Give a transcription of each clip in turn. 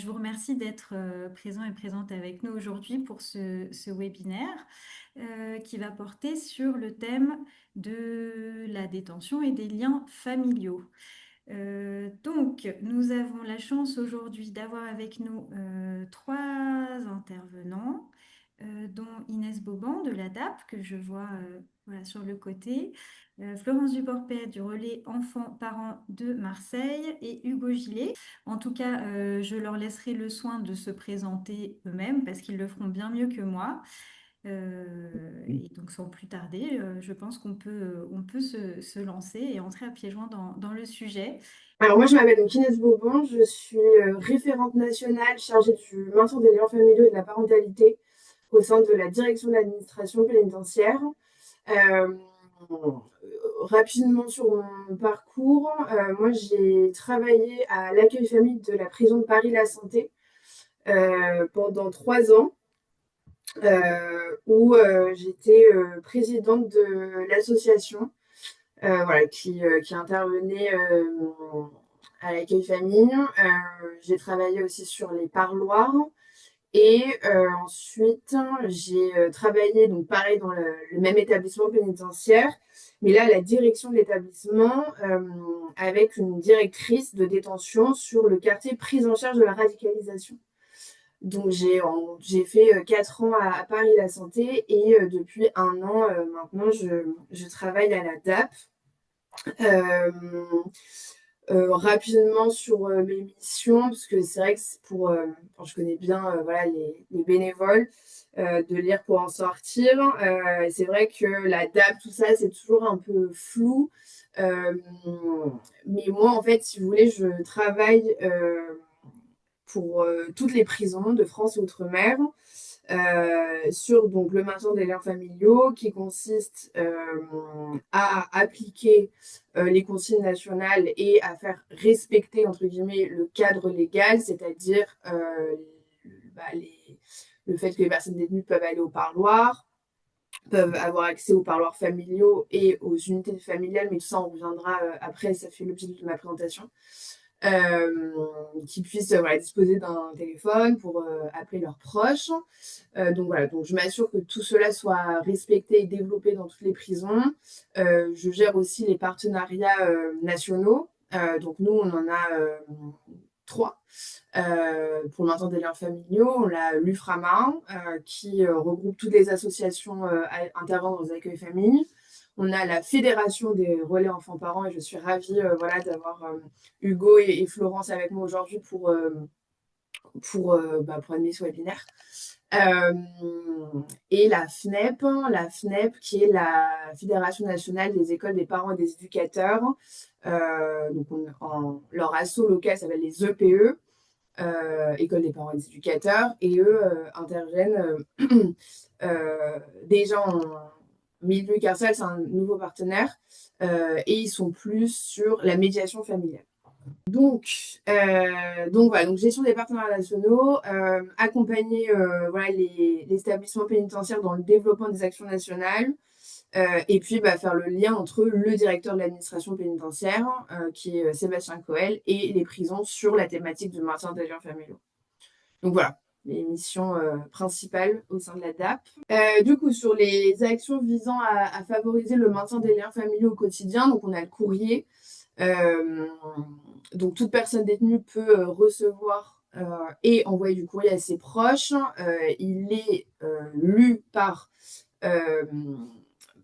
Je vous remercie d'être présent et présente avec nous aujourd'hui pour ce webinaire qui va porter sur le thème de la détention et des liens familiaux. Donc, nous avons la chance aujourd'hui d'avoir avec nous trois intervenants, dont Inès Bauban de l'ADAP, que je vois voilà, sur le côté, Florence Duporpet du relais enfants-parents de Marseille et Hugo Gillet. En tout cas, je leur laisserai le soin de se présenter eux-mêmes parce qu'ils le feront bien mieux que moi. Et donc, sans plus tarder, je pense qu'on peut se lancer et entrer à pieds joints dans le sujet. Alors moi, je m'appelle donc Inès Bourbon, je suis référente nationale chargée du maintien des liens familiaux et de la parentalité au sein de la direction de l'administration pénitentiaire. Euh, Rapidement sur mon parcours, moi j'ai travaillé à l'accueil famille de la prison de Paris-La Santé pendant 3 ans, où j'étais présidente de l'association voilà, qui intervenait à l'accueil famille. J'ai travaillé aussi sur les parloirs. Et ensuite, j'ai travaillé, donc pareil, dans le même établissement pénitentiaire, mais là, à la direction de l'établissement, avec une directrice de détention sur le quartier prise en charge de la radicalisation. Donc, j'ai fait 4 ans à Paris-La Santé et depuis un an maintenant, je travaille à la DAP. Euh, Rapidement sur mes missions, parce que c'est vrai que c'est quand je connais bien voilà, les bénévoles, de lire pour en sortir. C'est vrai que la DAP, tout ça, c'est toujours un peu flou. Euh, mais moi, en fait, si vous voulez, je travaille pour toutes les prisons de France et Outre-mer sur donc, le maintien des liens familiaux qui consiste à appliquer les consignes nationales et à faire respecter, entre guillemets, le cadre légal, c'est-à-dire bah, le fait que les personnes détenues peuvent aller au parloir, peuvent avoir accès aux parloirs familiaux et aux unités familiales, mais tout ça, on reviendra après, ça fait l'objet de ma présentation. Qui puissent voilà, disposer d'un téléphone pour appeler leurs proches. Donc voilà, donc je m'assure que tout cela soit respecté et développé dans toutes les prisons. Je gère aussi les partenariats nationaux. Donc nous, on en a 3 pour le maintien des liens familiaux. On a l'UFRAMA qui regroupe toutes les associations intervenant dans les accueils familles. On a la Fédération des relais enfants-parents et je suis ravie voilà, d'avoir Hugo et Florence avec moi aujourd'hui pour animer ce webinaire. Euh, et la FNEP qui est la Fédération nationale des écoles des parents et des éducateurs. Donc leur asso local s'appelle les EPE, École des parents et des éducateurs, et eux interviennent déjà en milieu carcéral, c'est un nouveau partenaire, et ils sont plus sur la médiation familiale. Donc voilà, donc gestion des partenaires nationaux, accompagner voilà, les établissements pénitentiaires dans le développement des actions nationales, et puis bah, faire le lien entre le directeur de l'administration pénitentiaire, qui est Sébastien Coel, et les prisons sur la thématique du maintien des liens familiaux. Donc voilà, les missions principales au sein de la DAP. Du coup, sur les actions visant à favoriser le maintien des liens familiaux au quotidien, donc on a le courrier. Euh, donc toute personne détenue peut recevoir et envoyer du courrier à ses proches. Il est lu euh,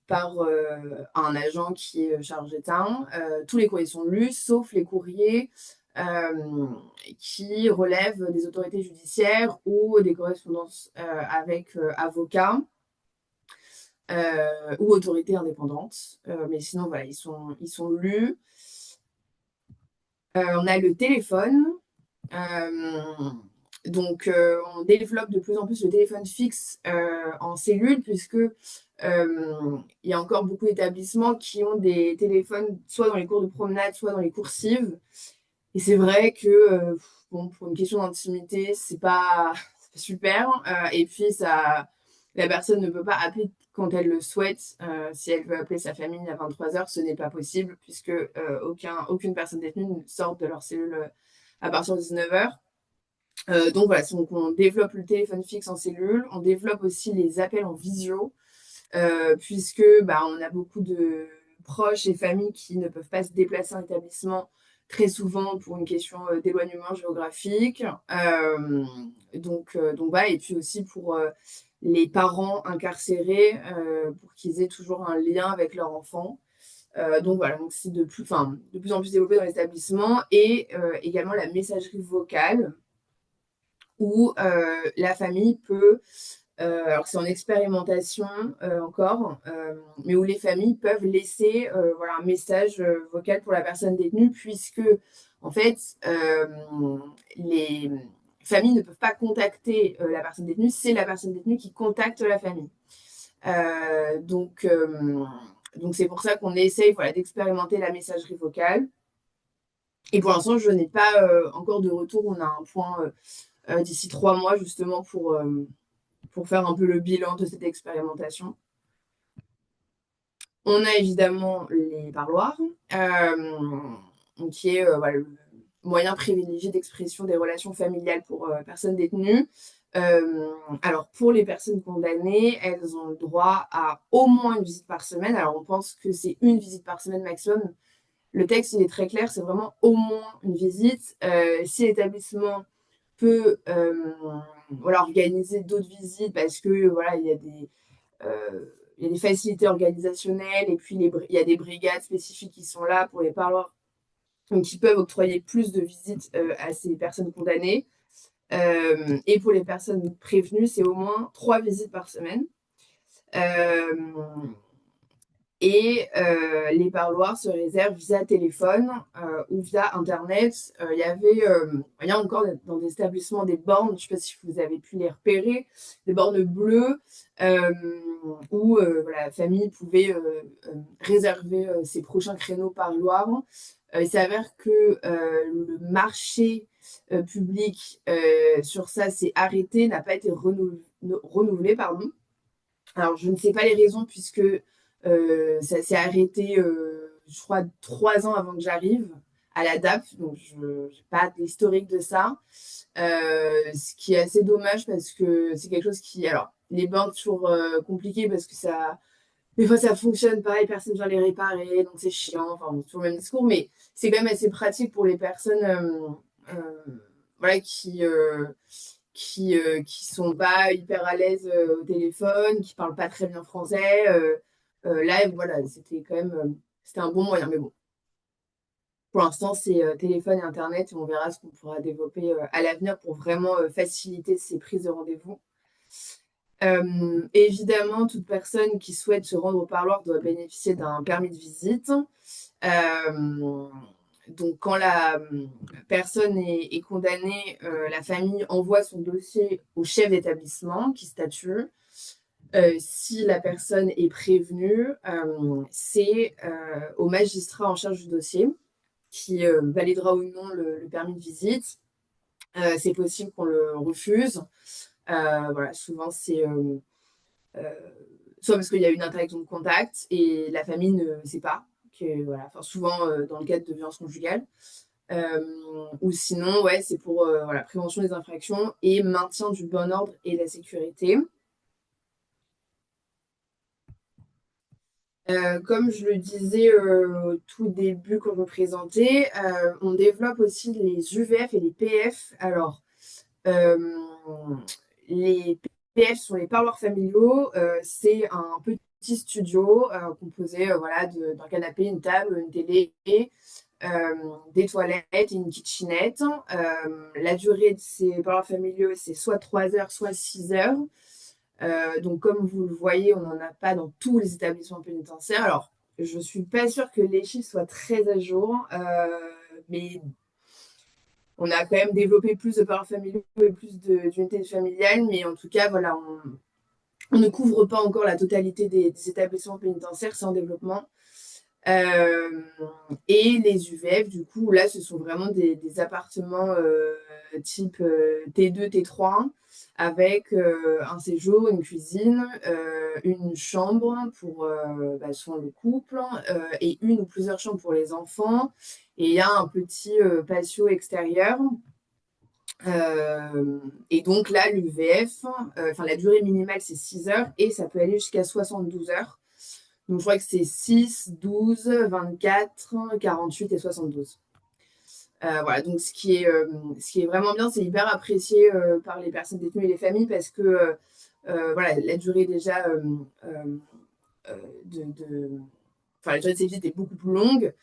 par un agent qui est chargé d'un. Tous les courriers sont lus, sauf les courriers euh, qui relèvent des autorités judiciaires ou des correspondances avec avocats ou autorités indépendantes. Mais sinon, voilà, ils sont lus. On a le téléphone. Euh, donc, on développe de plus en plus le téléphone fixe en cellule, puisque il y a encore beaucoup d'établissements qui ont des téléphones soit dans les cours de promenade, soit dans les coursives. Et c'est vrai que, bon, pour une question d'intimité, c'est pas super. Et puis, la personne ne peut pas appeler quand elle le souhaite. Si elle veut appeler sa famille à 23h, ce n'est pas possible, puisque aucune personne détenue ne sort de leur cellule à partir de 19h. Donc voilà, donc on développe le téléphone fixe en cellule, on développe aussi les appels en visio, puisque bah, on a beaucoup de proches et familles qui ne peuvent pas se déplacer en établissement très souvent pour une question d'éloignement géographique. Donc voilà, et puis aussi pour les parents incarcérés, pour qu'ils aient toujours un lien avec leur enfant. Donc voilà, donc c'est de plus en plus développé dans les établissements et également la messagerie vocale où la famille peut, alors c'est en expérimentation encore, mais où les familles peuvent laisser voilà, un message vocal pour la personne détenue, puisque en fait, les familles ne peuvent pas contacter la personne détenue, c'est la personne détenue qui contacte la famille. Euh, donc, euh, donc c'est pour ça qu'on essaye voilà, d'expérimenter la messagerie vocale. Et pour l'instant, je n'ai pas encore de retour. On a un point d'ici 3 mois justement pour faire un peu le bilan de cette expérimentation. On a évidemment les parloirs, qui est voilà, le moyen privilégié d'expression des relations familiales pour personnes détenues. Alors, pour les personnes condamnées, elles ont le droit à au moins une visite par semaine. Alors, on pense que c'est une visite par semaine maximum. Le texte, il est très clair, c'est vraiment au moins une visite. Si l'établissement peut voilà, organiser d'autres visites parce que voilà, il y a des facilités organisationnelles et puis il y a des brigades spécifiques qui sont là pour les parloirs, donc qui peuvent octroyer plus de visites à ces personnes condamnées. Et pour les personnes prévenues, c'est au moins 3 visites par semaine. Euh, et les parloirs se réservent via téléphone ou via Internet. Il y a encore dans des établissements des bornes, je ne sais pas si vous avez pu les repérer, des bornes bleues euh, où voilà, la famille pouvait réserver ses prochains créneaux parloirs. Il s'avère que le marché public sur ça s'est arrêté, n'a pas été renouvelé, pardon. Alors, je ne sais pas les raisons puisque ça s'est arrêté, je crois, 3 ans avant que j'arrive à la DAP. Donc, je n'ai pas l'historique de ça. Ce qui est assez dommage parce que c'est quelque chose qui... Alors, les banques, toujours compliqué parce que ça... Des fois, ça fonctionne pas et personne vient les réparer. Donc, c'est chiant. Enfin, bon, c'est toujours le même discours. Mais c'est quand même assez pratique pour les personnes voilà, qui sont pas hyper à l'aise au téléphone, qui parlent pas très bien français. Là, voilà, c'était quand même c'était un bon moyen. Mais bon, pour l'instant, c'est téléphone et Internet et on verra ce qu'on pourra développer à l'avenir pour vraiment faciliter ces prises de rendez-vous. Évidemment, toute personne qui souhaite se rendre au parloir doit bénéficier d'un permis de visite. Euh, donc, quand la personne est condamnée, la famille envoie son dossier au chef d'établissement qui statue. Si la personne est prévenue, c'est au magistrat en charge du dossier qui validera ou non le permis de visite. C'est possible qu'on le refuse. Voilà, souvent, c'est euh, soit parce qu'il y a une interdiction de contact et la famille ne sait pas, que, voilà, enfin, souvent dans le cadre de violences conjugales. Ou sinon, ouais, c'est pour voilà, prévention des infractions et maintien du bon ordre et de la sécurité. Comme je le disais au tout début quand je me présentais, on développe aussi les UVF et les PF. Alors, euh, les PF sont les parloirs familiaux. C'est un petit studio composé voilà, d'un canapé, une table, une télé, des toilettes et une kitchenette. La durée de ces parloirs familiaux, c'est soit 3 heures, soit 6 heures. Donc, comme vous le voyez, on n'en a pas dans tous les établissements pénitentiaires. Alors, je ne suis pas sûre que les chiffres soient très à jour, mais on a quand même développé plus de parents familiaux et plus d'unités familiales. Mais en tout cas, voilà, on ne couvre pas encore la totalité des établissements pénitentiaires, c'est en développement. Euh, et les UVF, du coup, là, ce sont vraiment des appartements type T2, T3, avec un séjour, une cuisine, une chambre pour bah, souvent le couple, et une ou plusieurs chambres pour les enfants. Et il y a un petit patio extérieur Et donc là, l'UVF, enfin la durée minimale, c'est 6 heures et ça peut aller jusqu'à 72 heures. Donc je crois que c'est 6, 12, 24, 48 et 72. Voilà, donc ce qui est vraiment bien, c'est hyper apprécié par les personnes détenues et les familles parce que voilà, la durée déjà euh, de, enfin, la durée de ces visites est beaucoup plus longue.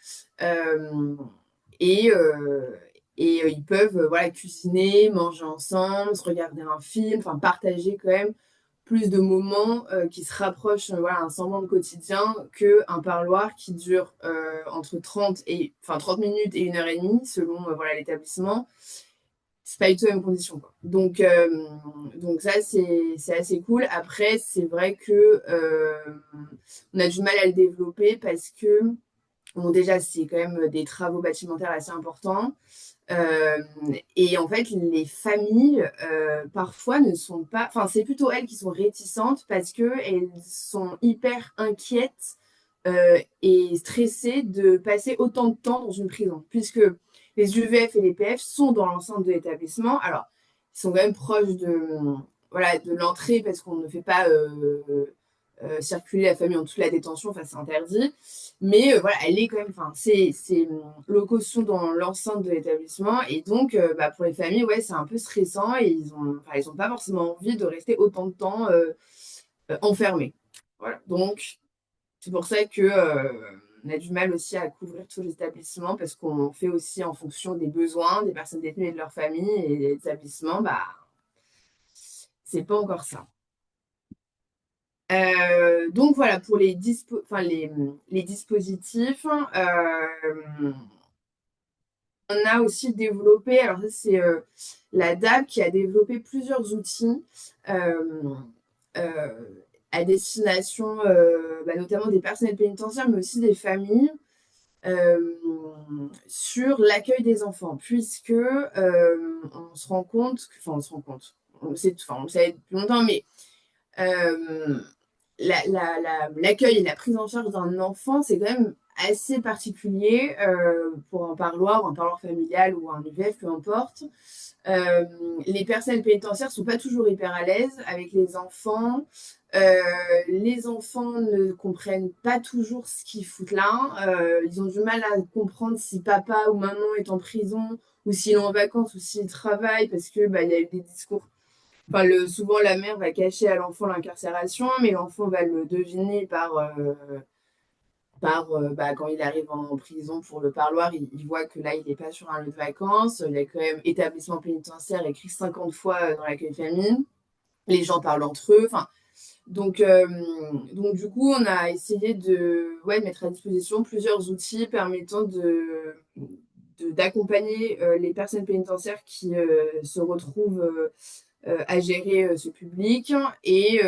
Euh, et ils peuvent voilà, cuisiner, manger ensemble, se regarder un film, enfin partager quand même plus de moments qui se rapprochent voilà, un semblant de quotidien qu'un parloir qui dure entre 30 minutes et 1 heure et demie selon voilà, l'établissement. C'est pas du tout la même condition, quoi. Donc ça, c'est assez cool. Après, c'est vrai que on a du mal à le développer parce que, bon, déjà, c'est quand même des travaux bâtimentaires assez importants. Euh, et en fait, les familles, parfois, ne sont pas... Enfin, c'est plutôt elles qui sont réticentes parce qu'elles sont hyper inquiètes et stressées de passer autant de temps dans une prison, puisque les UVF et les PF sont dans l'enceinte de l'établissement. Alors, ils sont quand même proches voilà, de l'entrée parce qu'on ne fait pas circuler la famille en toute la détention, enfin, c'est interdit. Mais voilà, elle est quand même, enfin, ces locaux sont dans l'enceinte de l'établissement et donc bah, pour les familles, ouais, c'est un peu stressant et ils ont pas forcément envie de rester autant de temps enfermés. Voilà, donc c'est pour ça que on a du mal aussi à couvrir tous les établissements parce qu'on fait aussi en fonction des besoins des personnes détenues et de leur famille et les établissements, bah, c'est pas encore ça. Donc voilà, pour enfin, les dispositifs, on a aussi développé, alors ça c'est la DAP qui a développé plusieurs outils euh, euh, à destination bah, notamment des personnels pénitentiaires, mais aussi des familles, euh, sur l'accueil des enfants, puisque on se rend compte, enfin on se rend compte, enfin, on le savait depuis longtemps, mais euh, l'accueil et la prise en charge d'un enfant, c'est quand même assez particulier pour un parloir familial ou un UVF, peu importe. Euh, les personnels pénitentiaires sont pas toujours hyper à l'aise avec les enfants. Euh, les enfants ne comprennent pas toujours ce qu'ils foutent là. Ils ont du mal à comprendre si papa ou maman est en prison ou s'il est en vacances ou s'il travaille parce que bah, il y a eu des discours. Enfin, souvent, la mère va cacher à l'enfant l'incarcération, mais l'enfant va le deviner bah, quand il arrive en prison pour le parloir, il voit que là, il n'est pas sur un lieu de vacances. Il y a quand même établissement pénitentiaire écrit 50 fois dans l'accueil famille. Les gens parlent entre eux. Enfin, donc, euh, donc, du coup, on a essayé ouais, de mettre à disposition plusieurs outils permettant d'accompagner les personnes pénitentiaires qui se retrouvent à gérer ce public et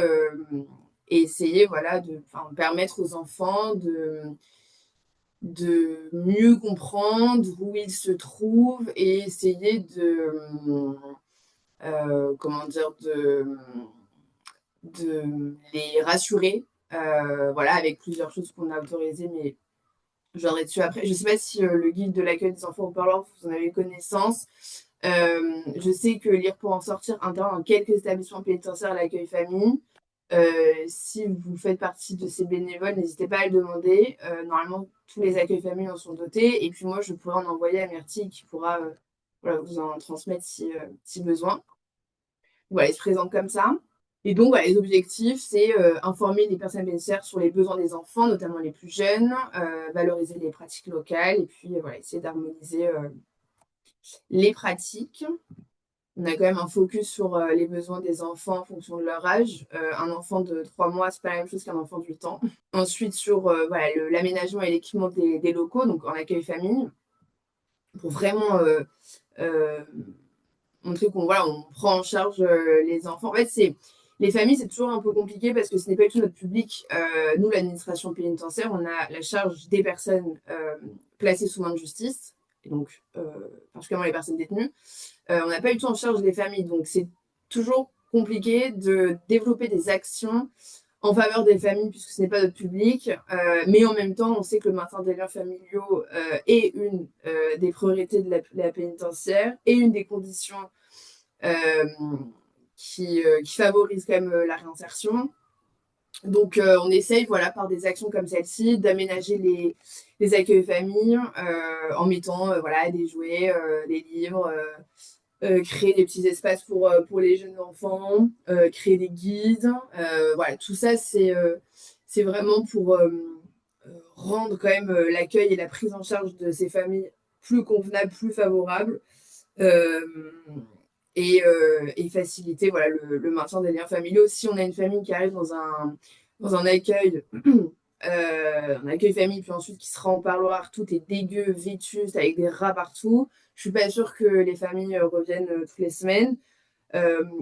essayer voilà, de permettre aux enfants de mieux comprendre où ils se trouvent et essayer comment dire, de les rassurer. Voilà, avec plusieurs choses qu'on a autorisées, mais je viendrai dessus après. Je ne sais pas si le guide de l'accueil des enfants au parloir, vous en avez connaissance. Je sais que Lire pour en sortir intervient dans quelques établissements pénitentiaires à l'accueil famille. Si vous faites partie de ces bénévoles, n'hésitez pas à le demander. Normalement, tous les accueils famille en sont dotés. Et puis moi, je pourrais en envoyer à Myrtille qui pourra voilà, vous en transmettre si besoin. Voilà, il se présente comme ça. Et donc, voilà, les objectifs, c'est informer les personnes bénéficiaires sur les besoins des enfants, notamment les plus jeunes, valoriser les pratiques locales et puis voilà, essayer d'harmoniser les pratiques. On a quand même un focus sur les besoins des enfants en fonction de leur âge. Un enfant de 3 mois, c'est pas la même chose qu'un enfant de 8 ans. Ensuite, sur voilà, l'aménagement et l'équipement des locaux, donc en accueil famille, pour vraiment euh, montrer qu'on voilà, on prend en charge les enfants. En fait, les familles, c'est toujours un peu compliqué parce que ce n'est pas du tout notre public. Nous, l'administration pénitentiaire, on a la charge des personnes placées sous main de justice, et donc particulièrement les personnes détenues. On n'a pas du tout en charge des familles, donc c'est toujours compliqué de développer des actions en faveur des familles puisque ce n'est pas notre public, mais en même temps, on sait que le maintien des liens familiaux est une des priorités de la pénitentiaire et une des conditions euh, qui favorisent quand même la réinsertion. Donc, on essaye, voilà, par des actions comme celle-ci, d'aménager les accueils familles en mettant voilà, des jouets, des livres, créer des petits espaces pour les jeunes enfants, créer des guides. Voilà, tout ça, c'est vraiment pour rendre quand même l'accueil et la prise en charge de ces familles plus convenables, plus favorables. Euh, et faciliter voilà, le maintien des liens familiaux. Si on a une famille qui arrive dans un accueil famille, puis ensuite qui sera en parloir, tout est dégueu, vétuste, avec des rats partout, je suis pas sûre que les familles reviennent toutes les semaines.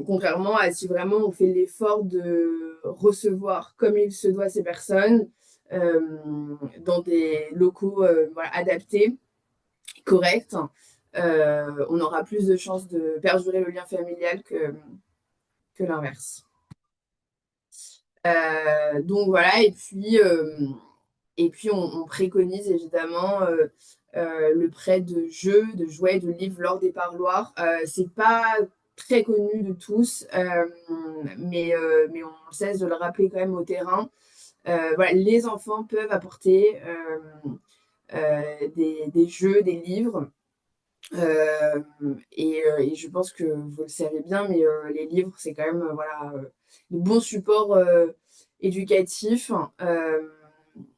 Contrairement à si vraiment on fait l'effort de recevoir comme il se doit ces personnes euh, dans des locaux voilà, adaptés, corrects, on aura plus de chances de perdurer le lien familial que l'inverse. Donc voilà, et puis on préconise évidemment le prêt de jeux, de jouets, de livres lors des parloirs. C'est pas très connu de tous, mais on cesse de le rappeler quand même au terrain. Voilà, les enfants peuvent apporter des jeux, des livres. Et je pense que vous le savez bien, mais les livres, c'est quand même voilà, de bons supports éducatifs,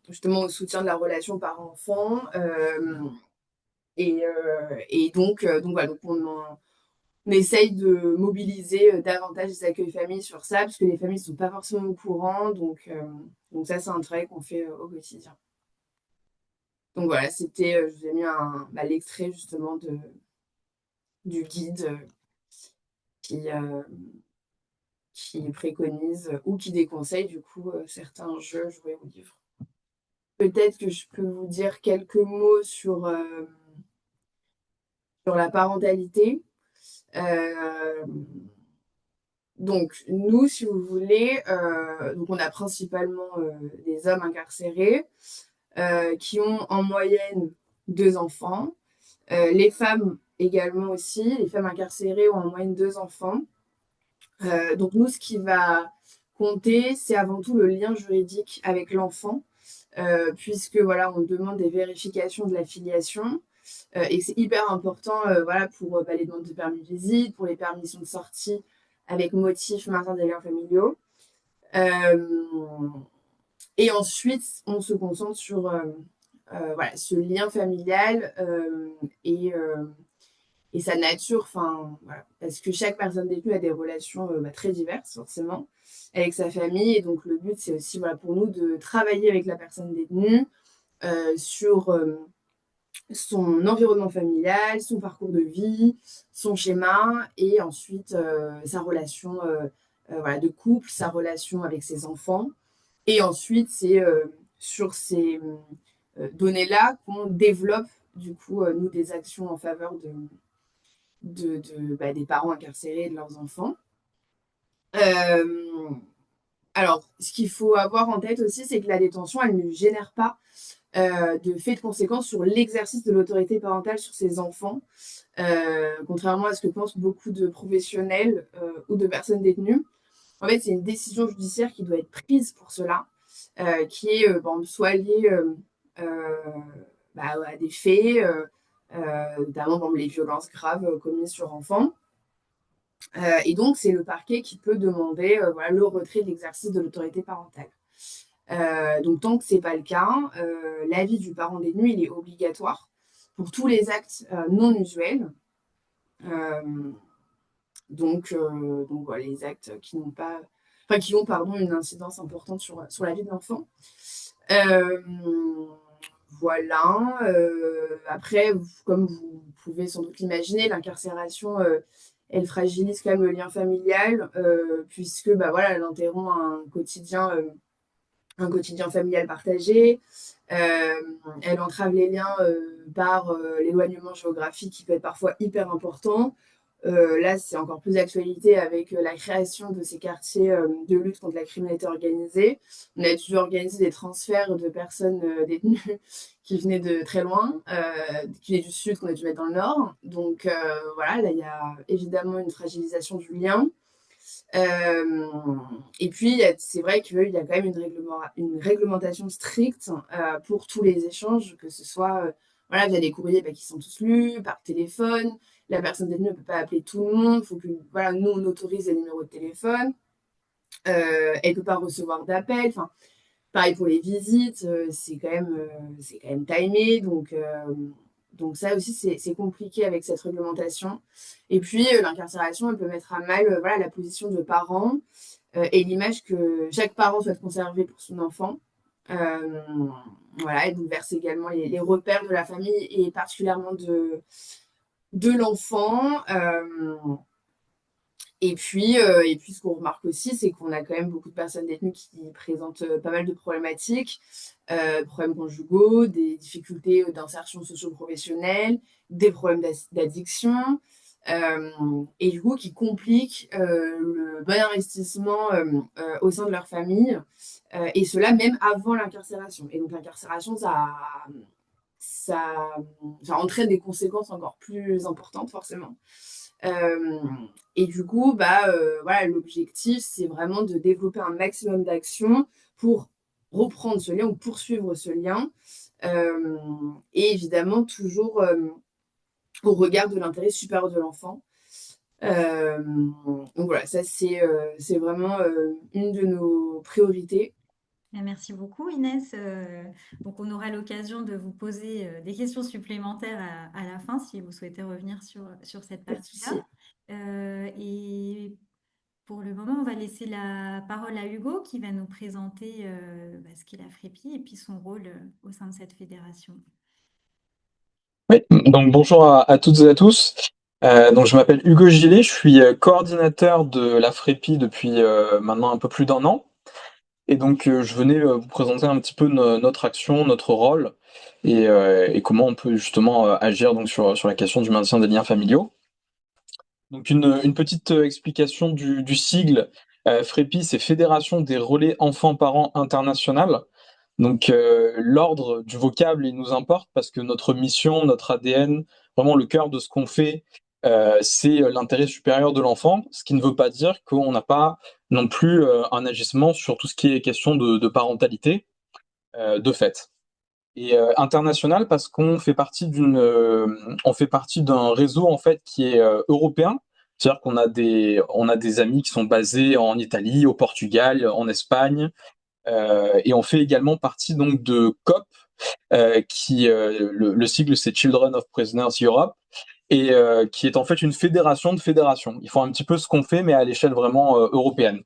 justement au soutien de la relation parent-enfant. Donc, voilà, donc on essaye de mobiliser davantage les accueils familles sur ça, parce que les familles ne sont pas forcément au courant. Donc ça, c'est un travail qu'on fait au quotidien. Donc voilà, c'était, je vous ai mis l'extrait justement du guide qui, qui préconise ou qui déconseille du coup certains jeux, jouets ou livres. Peut-être que je peux vous dire quelques mots sur la parentalité. Euh, donc nous, si vous voulez, donc on a principalement des hommes incarcérés qui ont en moyenne 2 enfants. Les femmes également aussi, les femmes incarcérées ont en moyenne 2 enfants. Donc nous, ce qui va compter, c'est avant tout le lien juridique avec l'enfant, puisque voilà, on demande des vérifications de la filiation. Et c'est hyper important voilà, pour les demandes de permis de visite, pour les permissions de sortie avec motif maintien des liens familiaux. Euh, et ensuite, on se concentre sur voilà, ce lien familial et sa nature, enfin, voilà, parce que chaque personne détenue a des relations très diverses, forcément, avec sa famille. Et donc, le but, c'est aussi voilà, pour nous de travailler avec la personne détenue sur son environnement familial, son parcours de vie, son schéma, et ensuite sa relation voilà, de couple, sa relation avec ses enfants. Et ensuite, c'est sur ces données-là qu'on développe, du coup, nous, des actions en faveur des parents incarcérés et de leurs enfants. Euh, alors, ce qu'il faut avoir en tête aussi, c'est que la détention, elle ne génère pas de fait de conséquence sur l'exercice de l'autorité parentale sur ses enfants, contrairement à ce que pensent beaucoup de professionnels ou de personnes détenues. En fait, c'est une décision judiciaire qui doit être prise pour cela, qui est bon, soit liée euh, à des faits, notamment bon, les violences graves commises sur enfants. Et donc, c'est le parquet qui peut demander voilà, le retrait de l'exercice de l'autorité parentale. Donc, tant que ce n'est pas le cas, l'avis du parent détenu, il est obligatoire pour tous les actes non usuels. Euh, donc voilà, les actes qui n'ont pas, enfin, qui ont pardon, une incidence importante sur la vie de l'enfant. Euh, voilà. Après, comme vous pouvez sans doute l'imaginer, l'incarcération, elle fragilise quand même le lien familial, puisque bah, voilà, elle interrompt un quotidien familial partagé. Euh, Elle entrave les liens par l'éloignement géographique qui peut être parfois hyper important. Là, c'est encore plus d'actualité avec la création de ces quartiers de lutte contre la criminalité organisée. On a dû organiser des transferts de personnes détenues qui venaient de très loin, qui venaient du sud, qu'on a dû mettre dans le nord. Donc voilà, là, il y a évidemment une fragilisation du lien. Euh, et puis, c'est vrai qu'il y a quand même une réglementation stricte pour tous les échanges, que ce soit voilà, via des courriers bah, qui sont tous lus, par téléphone. La personne détenue ne peut pas appeler tout le monde. Il faut que voilà, nous, on autorise les numéros de téléphone. Elle ne peut pas recevoir d'appels. Enfin, pareil pour les visites, c'est quand même timé. Donc ça aussi, c'est compliqué avec cette réglementation. Et puis, l'incarcération, elle peut mettre à mal voilà, la position de parent et l'image que chaque parent souhaite conserver pour son enfant. Euh, voilà, et bouleverse également les repères de la famille et particulièrement de l'enfant. Et puis, ce qu'on remarque aussi, c'est qu'on a quand même beaucoup de personnes détenues qui présentent pas mal de problématiques, problèmes conjugaux, des difficultés d'insertion socio-professionnelle, des problèmes d'addiction, et du coup qui compliquent le bon investissement au sein de leur famille, et cela même avant l'incarcération. Et donc l'incarcération, ça, ça entraîne des conséquences encore plus importantes forcément. Euh, et du coup, voilà, l'objectif, c'est vraiment de développer un maximum d'actions pour reprendre ce lien ou poursuivre ce lien. Euh, et évidemment, toujours au regard de l'intérêt supérieur de l'enfant. Donc voilà, ça c'est vraiment une de nos priorités. Merci beaucoup, Inès. Donc, on aura l'occasion de vous poser des questions supplémentaires à la fin si vous souhaitez revenir sur cette Pas de partie-là. souci. Et pour le moment, on va laisser la parole à Hugo qui va nous présenter ce qu'est la FREPI et puis son rôle au sein de cette fédération. Oui, donc bonjour à toutes et à tous. Donc je m'appelle Hugo Gillet, je suis coordinateur de la FREPI depuis maintenant un peu plus d'un an. Et donc je venais vous présenter un petit peu notre action, notre rôle et comment on peut justement agir donc sur la question du maintien des liens familiaux. Donc une petite explication du sigle. FREPI, c'est Fédération des relais enfants-parents internationales. Donc l'ordre du vocable, il nous importe parce que notre mission, notre ADN, vraiment le cœur de ce qu'on fait, c'est l'intérêt supérieur de l'enfant, ce qui ne veut pas dire qu'on n'a pas non plus un agissement sur tout ce qui est question de parentalité, de fait. Et international parce qu'on fait partie on fait partie d'un réseau en fait qui est européen. C'est-à-dire on a des amis qui sont basés en Italie, au Portugal, en Espagne, et on fait également partie donc de COP, le sigle c'est Children of Prisoners Europe, et qui est en fait une fédération de fédérations. Ils font un petit peu ce qu'on fait, mais à l'échelle vraiment européenne.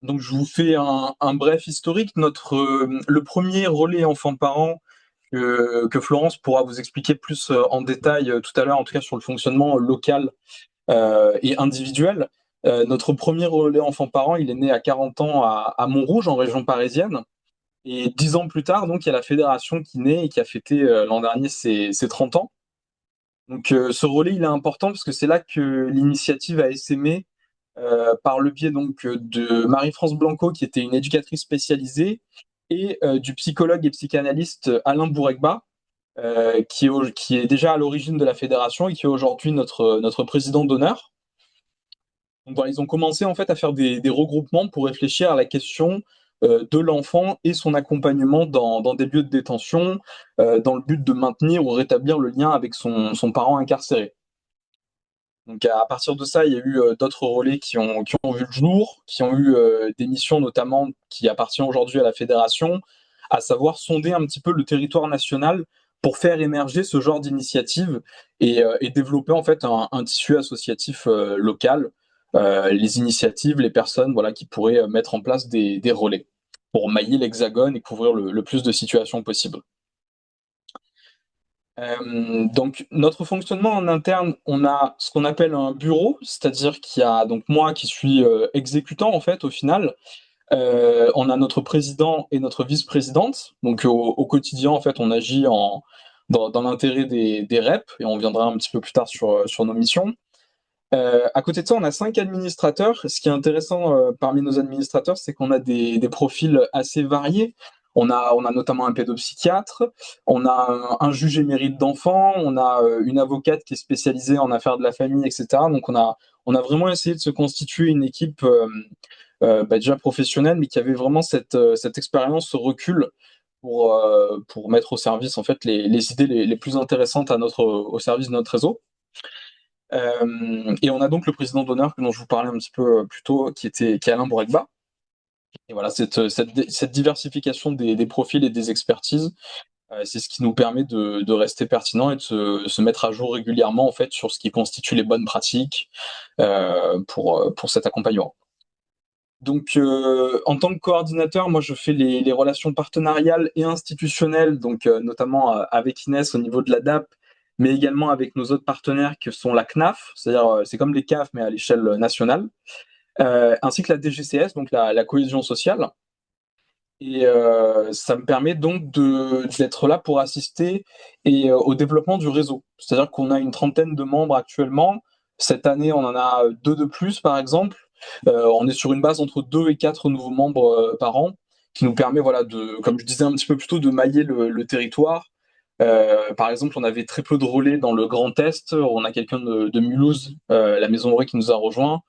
Donc je vous fais un bref historique. Le premier relais enfants-parents que Florence pourra vous expliquer plus en détail tout à l'heure, en tout cas sur le fonctionnement local et individuel. Notre premier relais enfants-parents, il est né à 40 ans à Montrouge, en région parisienne. Et 10 ans plus tard, donc, il y a la fédération qui naît et qui a fêté l'an dernier ses 30 ans. Donc, ce relais, il est important parce que c'est là que l'initiative a essaimé par le biais donc de Marie-France Blanco, qui était une éducatrice spécialisée, et du psychologue et psychanalyste Alain Bouregba, qui est déjà à l'origine de la fédération et qui est aujourd'hui notre président d'honneur. Donc voilà, ils ont commencé en fait à faire des regroupements pour réfléchir à la question de l'enfant et son accompagnement dans des lieux de détention, dans le but de maintenir ou rétablir le lien avec son parent incarcéré. Donc à partir de ça, il y a eu d'autres relais qui ont vu le jour, qui ont eu des missions notamment qui appartiennent aujourd'hui à la fédération, à savoir sonder un petit peu le territoire national pour faire émerger ce genre d'initiative et développer en fait un tissu associatif local, les initiatives, les personnes voilà, qui pourraient mettre en place des relais pour mailler l'hexagone et couvrir le plus de situations possible. Donc notre fonctionnement en interne, on a ce qu'on appelle un bureau, c'est-à-dire qu'il y a donc moi qui suis exécutant en fait au final. On a notre président et notre vice-présidente. Donc au quotidien en fait on agit dans l'intérêt des reps, et on viendra un petit peu plus tard sur nos missions. À côté de ça, on a 5 administrateurs. Ce qui est intéressant parmi nos administrateurs, c'est qu'on a des profils assez variés. On a notamment un pédopsychiatre, on a un juge émérite d'enfants, on a une avocate qui est spécialisée en affaires de la famille, etc. Donc on a vraiment essayé de se constituer une équipe déjà professionnelle, mais qui avait vraiment cette expérience, ce recul pour mettre au service en fait les idées les plus intéressantes au service de notre réseau. Et on a donc le président d'honneur dont je vous parlais un petit peu plus tôt, qui est Alain Bourekba. Et voilà, cette diversification des profils et des expertises, c'est ce qui nous permet de rester pertinent et de se mettre à jour régulièrement en fait sur ce qui constitue les bonnes pratiques pour cet accompagnement. Donc, en tant que coordinateur, moi je fais les relations partenariales et institutionnelles, donc notamment avec Inès au niveau de la DAP, mais également avec nos autres partenaires que sont la CNAF, c'est-à-dire c'est comme les CAF mais à l'échelle nationale, ainsi que la DGCS, donc la cohésion sociale. Et ça me permet donc d'être là pour assister au développement du réseau. C'est-à-dire qu'on a une trentaine de membres actuellement. Cette année, on en a 2 de plus, par exemple. On est sur une base entre 2 et 4 nouveaux membres par an, qui nous permet, voilà, comme je disais un petit peu plus tôt, de mailler le territoire. Par exemple, on avait très peu de relais dans le Grand Est. On a quelqu'un de Mulhouse, la Maison Aurée, qui nous a rejoint.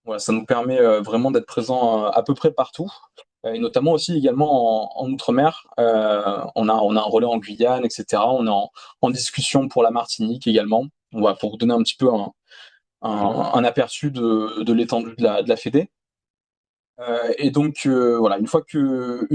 Voilà, ça nous permet vraiment d'être présent à peu près partout, et notamment aussi également en Outre-mer. On a un relais en Guyane, etc. On est en discussion pour la Martinique également. Voilà, pour vous donner un petit peu un aperçu de l'étendue de la Fédé. Et donc voilà, une fois qu'un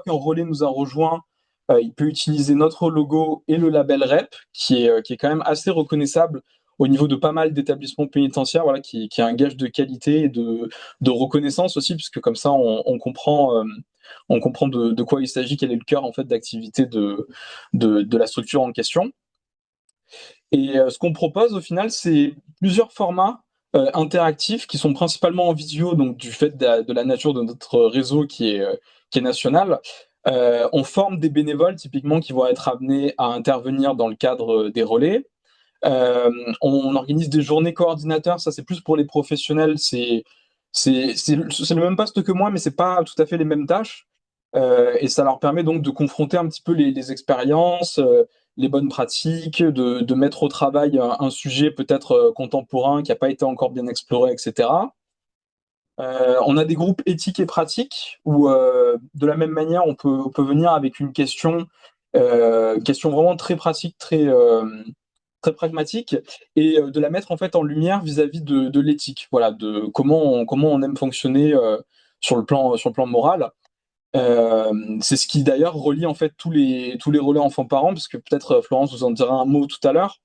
relais nous a rejoint, il peut utiliser notre logo et le label REP, qui est quand même assez reconnaissable au niveau de pas mal d'établissements pénitentiaires, voilà, qui est un gage de qualité et de reconnaissance aussi, puisque comme ça on comprend de quoi il s'agit, quel est le cœur en fait d'activité de la structure en question. Et ce qu'on propose au final, c'est plusieurs formats interactifs qui sont principalement en visio, donc du fait de la nature de notre réseau qui est national. On forme des bénévoles typiquement qui vont être amenés à intervenir dans le cadre des relais. On organise des journées coordinateurs, ça c'est plus pour les professionnels, c'est le même poste que moi, mais c'est pas tout à fait les mêmes tâches. Et ça leur permet donc de confronter un petit peu les expériences, les bonnes pratiques, de mettre au travail un sujet peut-être contemporain qui n'a pas été encore bien exploré, etc. On a des groupes éthiques et pratiques où, de la même manière, on peut venir avec une question vraiment très pratique, très pragmatique, et de la mettre en fait en lumière vis-à-vis de l'éthique. Voilà, de comment on aime fonctionner sur le plan moral. C'est ce qui d'ailleurs relie en fait tous les relais enfants-parents, parce que peut-être Florence vous en dira un mot tout à l'heure.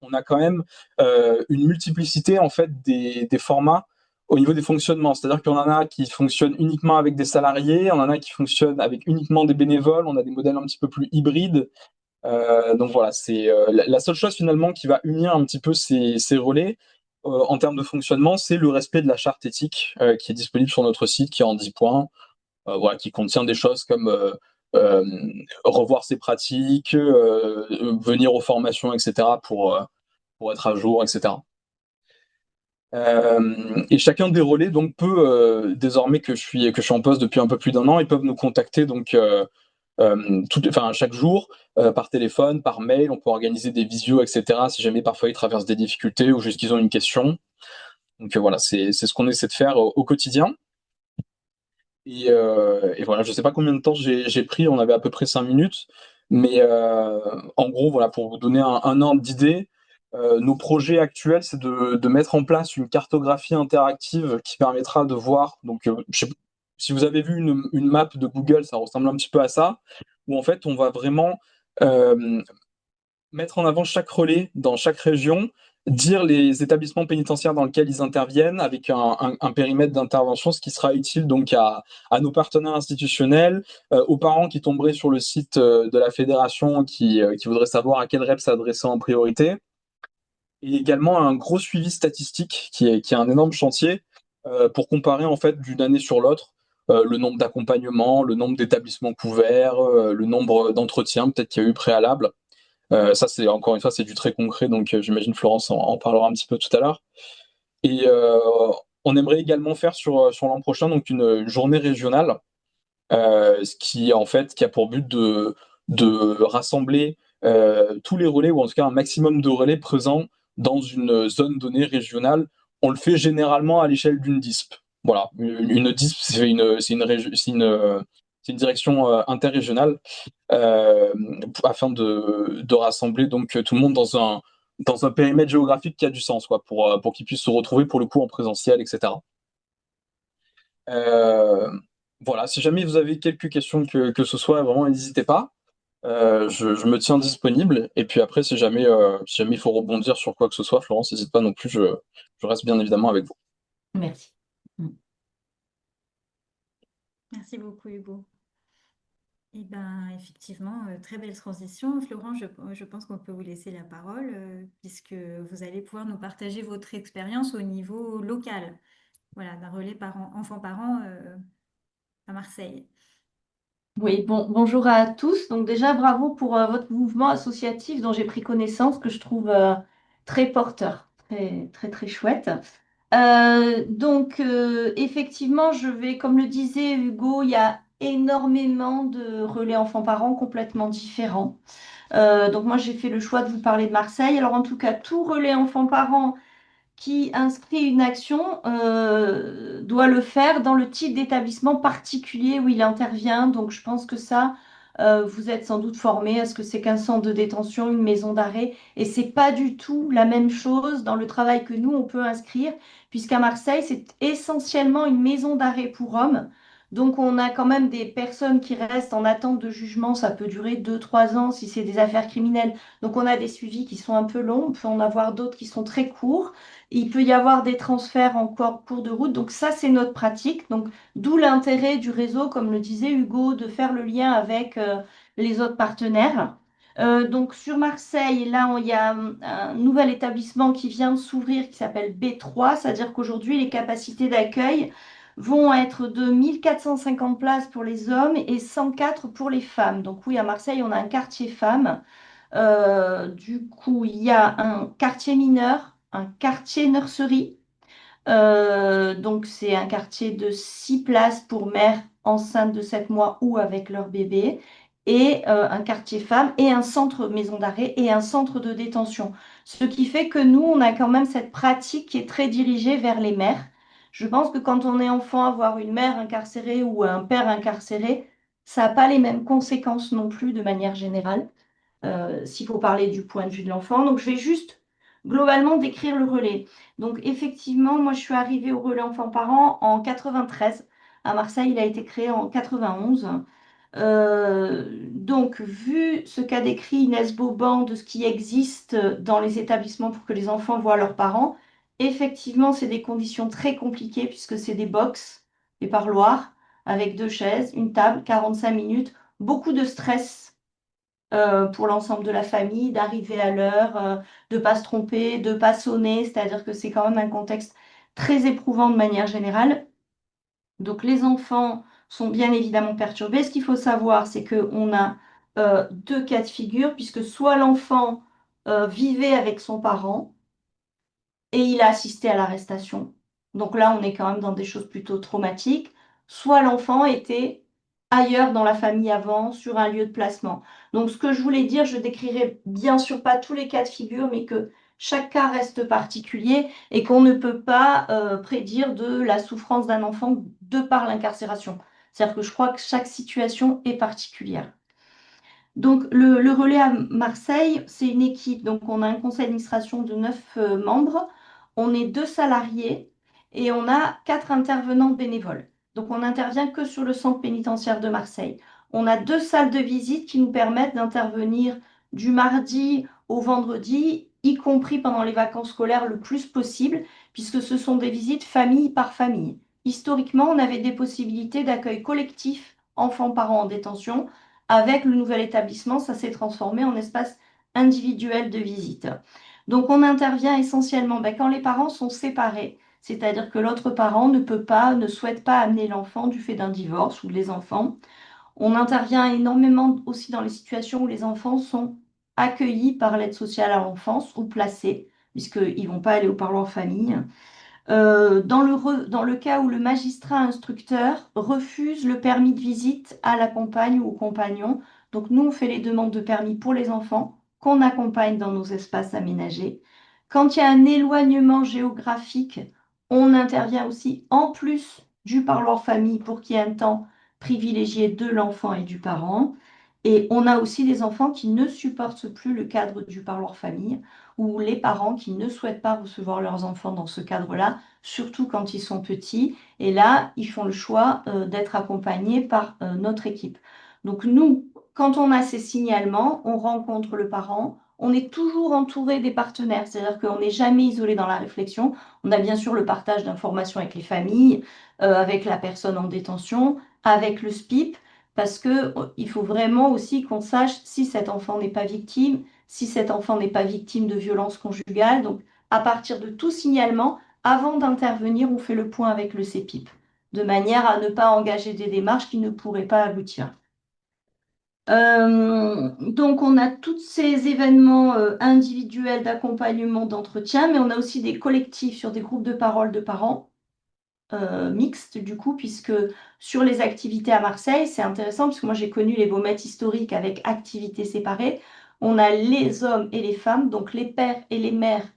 On a quand même une multiplicité en fait des formats au niveau des fonctionnements. C'est-à-dire qu'on en a qui fonctionnent uniquement avec des salariés, on en a qui fonctionnent avec uniquement des bénévoles, on a des modèles un petit peu plus hybrides. Donc voilà, c'est la seule chose finalement qui va unir un petit peu ces relais en termes de fonctionnement, c'est le respect de la charte éthique qui est disponible sur notre site, qui est en 10 points. Voilà, qui contient des choses comme euh, revoir ses pratiques, venir aux formations, etc., pour être à jour, etc. Et chacun des relais donc peut désormais que je suis en poste depuis un peu plus d'un an, ils peuvent nous contacter donc enfin chaque jour par téléphone, par mail. On peut organiser des visios, etc. Si jamais parfois ils traversent des difficultés ou juste qu'ils ont une question. Donc voilà, c'est ce qu'on essaie de faire au quotidien. Et voilà, je sais pas combien de temps j'ai pris, on avait à peu près 5 minutes, mais en gros, voilà, pour vous donner un ordre d'idée, nos projets actuels, c'est de mettre en place une cartographie interactive qui permettra de voir, donc je sais pas, si vous avez vu une map de Google, ça ressemble un petit peu à ça, où en fait on va vraiment euh, mettre en avant chaque relais dans chaque région, dire les établissements pénitentiaires dans lesquels ils interviennent avec un périmètre d'intervention, ce qui sera utile donc à nos partenaires institutionnels, aux parents qui tomberaient sur le site de la fédération qui voudraient savoir à quel rep s'adresser en priorité, et également un gros suivi statistique qui est un énorme chantier pour comparer en fait d'une année sur l'autre le nombre d'accompagnements, le nombre d'établissements couverts, le nombre d'entretiens peut-être qu'il y a eu préalable. Ça, c'est encore une fois, c'est du très concret, donc j'imagine Florence en parlera un petit peu tout à l'heure. Et on aimerait également faire sur l'an prochain donc une journée régionale, ce qui en fait qui a pour but de rassembler tous les relais ou en tout cas un maximum de relais présents dans une zone donnée régionale. On le fait généralement à l'échelle d'une DISP. Voilà, une DISP, c'est une direction interrégionale afin de rassembler donc tout le monde dans un périmètre géographique qui a du sens, quoi, pour qu'ils puissent se retrouver pour le coup en présentiel, etc. Euh, voilà, si jamais vous avez quelques questions que ce soit, vraiment n'hésitez pas. Je me tiens disponible. Et puis après, si jamais il faut rebondir sur quoi que ce soit, Florence, n'hésite pas non plus, je reste bien évidemment avec vous. Merci. Merci beaucoup, Hugo. Eh ben, effectivement, très belle transition. Florent, je pense qu'on peut vous laisser la parole puisque vous allez pouvoir nous partager votre expérience au niveau local, voilà, d'un relais enfants-parents à Marseille. Oui, bonjour à tous. Donc déjà, bravo pour votre mouvement associatif dont j'ai pris connaissance, que je trouve très porteur, très, très, très chouette. Effectivement, comme le disait Hugo, il y a énormément de relais enfants-parents complètement différents. Donc moi, j'ai fait le choix de vous parler de Marseille. Alors en tout cas, tout relais enfants-parents qui inscrit une action doit le faire dans le type d'établissement particulier où il intervient. Donc, je pense que ça, vous êtes sans doute formé à ce que c'est qu'un centre de détention, une maison d'arrêt. Et c'est pas du tout la même chose dans le travail que nous, on peut inscrire, puisqu'à Marseille, c'est essentiellement une maison d'arrêt pour hommes. Donc, on a quand même des personnes qui restent en attente de jugement. Ça peut durer 2, 3 ans si c'est des affaires criminelles. Donc, on a des suivis qui sont un peu longs. On peut en avoir d'autres qui sont très courts. Il peut y avoir des transferts en cours de route. Donc ça, c'est notre pratique. Donc d'où l'intérêt du réseau, comme le disait Hugo, de faire le lien avec les autres partenaires. Donc sur Marseille, là, il y a un nouvel établissement qui vient de s'ouvrir qui s'appelle B3, c'est-à-dire qu'aujourd'hui, les capacités d'accueil vont être de 1 450 places pour les hommes et 104 pour les femmes. Donc oui, à Marseille, on a un quartier femmes. Du coup, il y a un quartier mineur, un quartier nurserie. Donc, c'est un quartier de 6 places pour mères enceintes de 7 mois ou avec leur bébé. Et un quartier femme et un centre maison d'arrêt et un centre de détention. Ce qui fait que nous, on a quand même cette pratique qui est très dirigée vers les mères. Je pense que quand on est enfant, avoir une mère incarcérée ou un père incarcéré, ça n'a pas les mêmes conséquences non plus de manière générale s'il faut parler du point de vue de l'enfant. Donc, je vais juste globalement décrire le relais. Donc, effectivement, moi, je suis arrivée au relais enfants-parents en 93. À Marseille, il a été créé en 91. Donc, vu ce qu'a décrit Inès Bauban de ce qui existe dans les établissements pour que les enfants voient leurs parents, effectivement, c'est des conditions très compliquées puisque c'est des box, des parloirs avec 2 chaises, une table, 45 minutes, beaucoup de stress pour l'ensemble de la famille, d'arriver à l'heure, de ne pas se tromper, de ne pas sonner, c'est-à-dire que c'est quand même un contexte très éprouvant de manière générale. Donc les enfants sont bien évidemment perturbés. Ce qu'il faut savoir, c'est qu'on a 2 cas de figure, puisque soit l'enfant vivait avec son parent, et il a assisté à l'arrestation. Donc là, on est quand même dans des choses plutôt traumatiques. Soit l'enfant était ailleurs dans la famille avant, sur un lieu de placement. Donc ce que je voulais dire, je décrirai bien sûr pas tous les cas de figure, mais que chaque cas reste particulier et qu'on ne peut pas prédire de la souffrance d'un enfant de par l'incarcération. C'est-à-dire que je crois que chaque situation est particulière. Donc, le relais à Marseille, c'est une équipe. Donc, on a un conseil d'administration de 9 membres, on est 2 salariés et on a 4 intervenants bénévoles. Donc, on n'intervient que sur le centre pénitentiaire de Marseille. On a 2 salles de visite qui nous permettent d'intervenir du mardi au vendredi, y compris pendant les vacances scolaires le plus possible, puisque ce sont des visites famille par famille. Historiquement, on avait des possibilités d'accueil collectif enfants-parents en détention. Avec le nouvel établissement, ça s'est transformé en espace individuel de visite. Donc, on intervient essentiellement quand les parents sont séparés, c'est-à-dire que l'autre parent ne peut pas, ne souhaite pas amener l'enfant du fait d'un divorce ou les enfants. On intervient énormément aussi dans les situations où les enfants sont accueillis par l'aide sociale à l'enfance ou placés, puisqu'ils ne vont pas aller au parloir famille. Dans le cas où le magistrat instructeur refuse le permis de visite à la compagne ou au compagnon, donc nous, on fait les demandes de permis pour les enfants qu'on accompagne dans nos espaces aménagés. Quand il y a un éloignement géographique, on intervient aussi en plus du parloir famille pour qu'il y ait un temps privilégié de l'enfant et du parent. Et on a aussi des enfants qui ne supportent plus le cadre du parloir famille ou les parents qui ne souhaitent pas recevoir leurs enfants dans ce cadre-là, surtout quand ils sont petits. Et là, ils font le choix d'être accompagnés par notre équipe. Donc nous, quand on a ces signalements, on rencontre le parent. On est toujours entouré des partenaires, c'est-à-dire qu'on n'est jamais isolé dans la réflexion. On a bien sûr le partage d'informations avec les familles, avec la personne en détention, avec le SPIP, parce que il faut vraiment aussi qu'on sache si cet enfant n'est pas victime, si cet enfant n'est pas victime de violence conjugale. Donc, à partir de tout signalement, avant d'intervenir, on fait le point avec le CPIP, de manière à ne pas engager des démarches qui ne pourraient pas aboutir. Donc, on a tous ces événements individuels d'accompagnement, d'entretien, mais on a aussi des collectifs sur des groupes de parole de parents mixtes, du coup, puisque sur les activités à Marseille, c'est intéressant, parce que moi j'ai connu les baumettes historiques avec activités séparées. On a les hommes et les femmes, donc les pères et les mères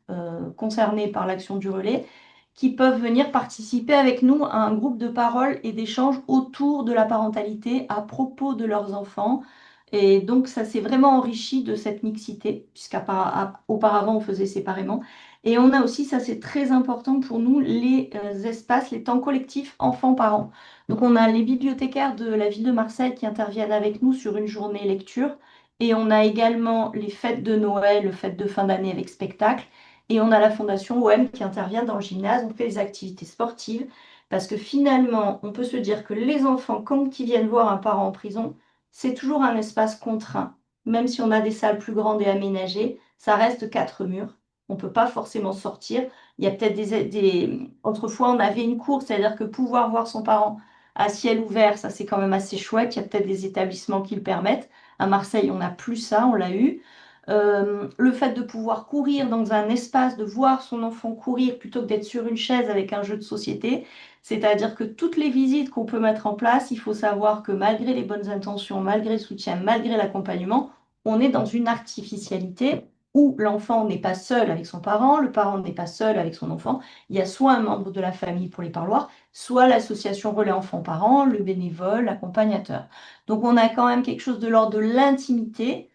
concernés par l'action du relais, qui peuvent venir participer avec nous à un groupe de parole et d'échange autour de la parentalité à propos de leurs enfants. Et donc, ça s'est vraiment enrichi de cette mixité, puisqu'auparavant, on faisait séparément. Et on a aussi, ça c'est très important pour nous, les espaces, les temps collectifs enfants-parents. Donc, on a les bibliothécaires de la ville de Marseille qui interviennent avec nous sur une journée lecture. Et on a également les fêtes de Noël, les fêtes de fin d'année avec spectacle. Et on a la Fondation OM qui intervient dans le gymnase. On fait des activités sportives. Parce que finalement, on peut se dire que les enfants, quand ils viennent voir un parent en prison, c'est toujours un espace contraint. Même si on a des salles plus grandes et aménagées, ça reste quatre murs. On ne peut pas forcément sortir. Il y a peut-être Autrefois, on avait une cour, c'est-à-dire que pouvoir voir son parent à ciel ouvert, ça c'est quand même assez chouette. Il y a peut-être des établissements qui le permettent. À Marseille, on n'a plus ça, on l'a eu. Le fait de pouvoir courir dans un espace, de voir son enfant courir plutôt que d'être sur une chaise avec un jeu de société, c'est-à-dire que toutes les visites qu'on peut mettre en place, il faut savoir que malgré les bonnes intentions, malgré le soutien, malgré l'accompagnement, on est dans une artificialité où l'enfant n'est pas seul avec son parent, le parent n'est pas seul avec son enfant. Il y a soit un membre de la famille pour les parloirs, soit l'association Relais Enfants-Parents, le bénévole, l'accompagnateur. Donc on a quand même quelque chose de l'ordre de l'intimité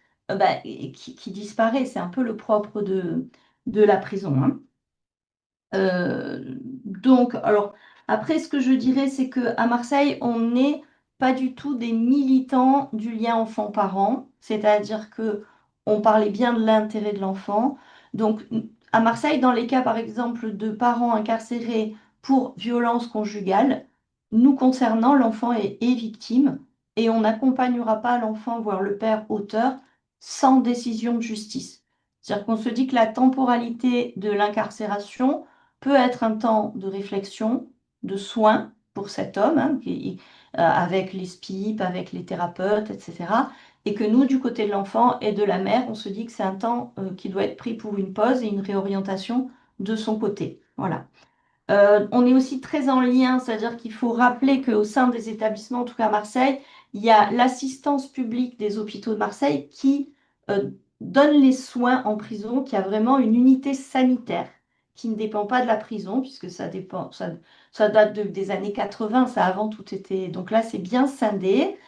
qui disparaît. C'est un peu le propre de la prison, hein. Donc, alors, après, ce que je dirais, c'est qu'à Marseille, on n'est pas du tout des militants du lien enfant-parent, c'est-à-dire que on parlait bien de l'intérêt de l'enfant. Donc, à Marseille, dans les cas, par exemple, de parents incarcérés pour violence conjugale, nous concernant, l'enfant est victime et on n'accompagnera pas l'enfant, voire le père auteur, sans décision de justice. C'est-à-dire qu'on se dit que la temporalité de l'incarcération peut être un temps de réflexion, de soins pour cet homme, hein, avec les SPIP, avec les thérapeutes, etc. Et que nous, du côté de l'enfant et de la mère, on se dit que c'est un temps qui doit être pris pour une pause et une réorientation de son côté. Voilà. On est aussi très en lien, c'est-à-dire qu'il faut rappeler qu'au sein des établissements, en tout cas à Marseille, il y a l'assistance publique des hôpitaux de Marseille qui euh, donne les soins en prison, qui a vraiment une unité sanitaire qui ne dépend pas de la prison, puisque ça date des années 80, ça avant tout était. Donc là, c'est bien scindé.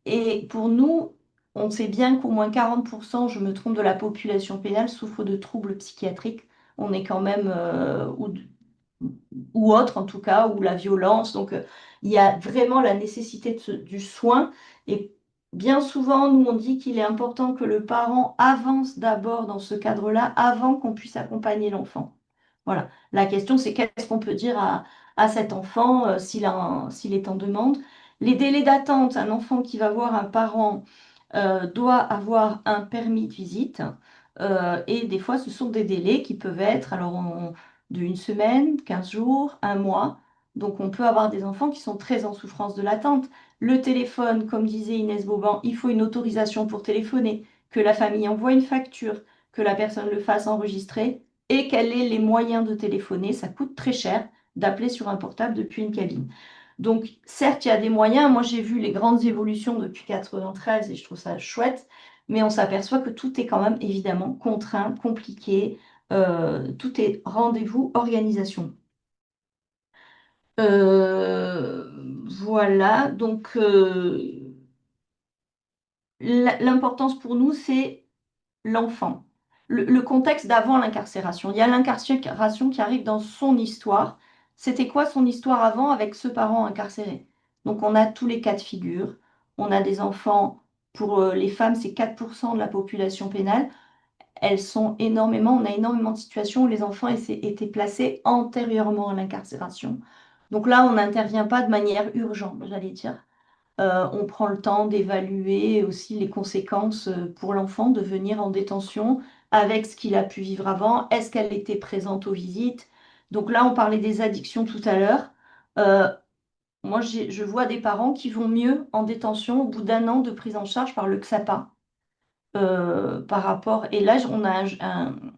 Et pour nous, on sait bien qu'au moins 40%, je me trompe, de la population pénale souffre de troubles psychiatriques. On est quand même, ou autre en tout cas, ou la violence. Donc, il y a vraiment la nécessité du soin. Et bien souvent, nous, on dit qu'il est important que le parent avance d'abord dans ce cadre-là avant qu'on puisse accompagner l'enfant. Voilà. La question, c'est qu'est-ce qu'on peut dire à cet enfant s'il est en demande. Les délais d'attente, un enfant qui va voir un parent doit avoir un permis de visite. Et des fois, ce sont des délais qui peuvent être de une semaine, 15 jours, un mois. Donc, on peut avoir des enfants qui sont très en souffrance de l'attente. Le téléphone, comme disait Inès Vauban, il faut une autorisation pour téléphoner. que la famille envoie une facture, que la personne le fasse enregistrer et qu'elle ait les moyens de téléphoner. Ça coûte très cher d'appeler sur un portable depuis une cabine. Donc, certes, il y a des moyens. Moi, j'ai vu les grandes évolutions depuis 93 et je trouve ça chouette, mais on s'aperçoit que tout est quand même évidemment contraint, compliqué. Tout est rendez-vous, organisation. Euh, voilà, donc l'importance pour nous, c'est l'enfant. Le contexte d'avant l'incarcération. Il y a l'incarcération qui arrive dans son histoire. C'était quoi son histoire avant avec ce parent incarcéré? Donc on a tous les cas de figure. On a des enfants, pour les femmes, c'est 4% de la population pénale. Elles sont énormément, on a énormément de situations où les enfants étaient placés antérieurement à l'incarcération. Donc là, on n'intervient pas de manière urgente, j'allais dire. On prend le temps d'évaluer aussi les conséquences pour l'enfant de venir en détention avec ce qu'il a pu vivre avant. Est-ce qu'elle était présente aux visites? Donc là, on parlait des addictions tout à l'heure. Euh, Moi, je vois des parents qui vont mieux en détention au bout d'1 an de prise en charge par le XAPA par rapport. Et là, on a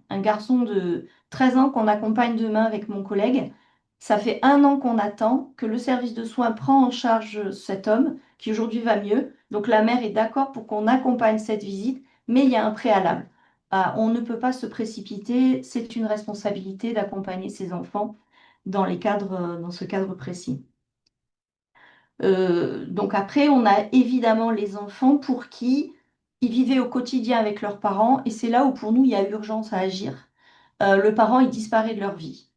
un garçon de 13 ans qu'on accompagne demain avec mon collègue. Ça fait 1 an qu'on attend que le service de soins prend en charge cet homme qui aujourd'hui va mieux. Donc la mère est d'accord pour qu'on accompagne cette visite, mais il y a un préalable. Ah, on ne peut pas se précipiter, c'est une responsabilité d'accompagner ses enfants dans dans ce cadre précis. Donc après, on a évidemment les enfants pour qui ils vivaient au quotidien avec leurs parents et c'est là où pour nous, il y a urgence à agir. Le parent, il disparaît de leur vie.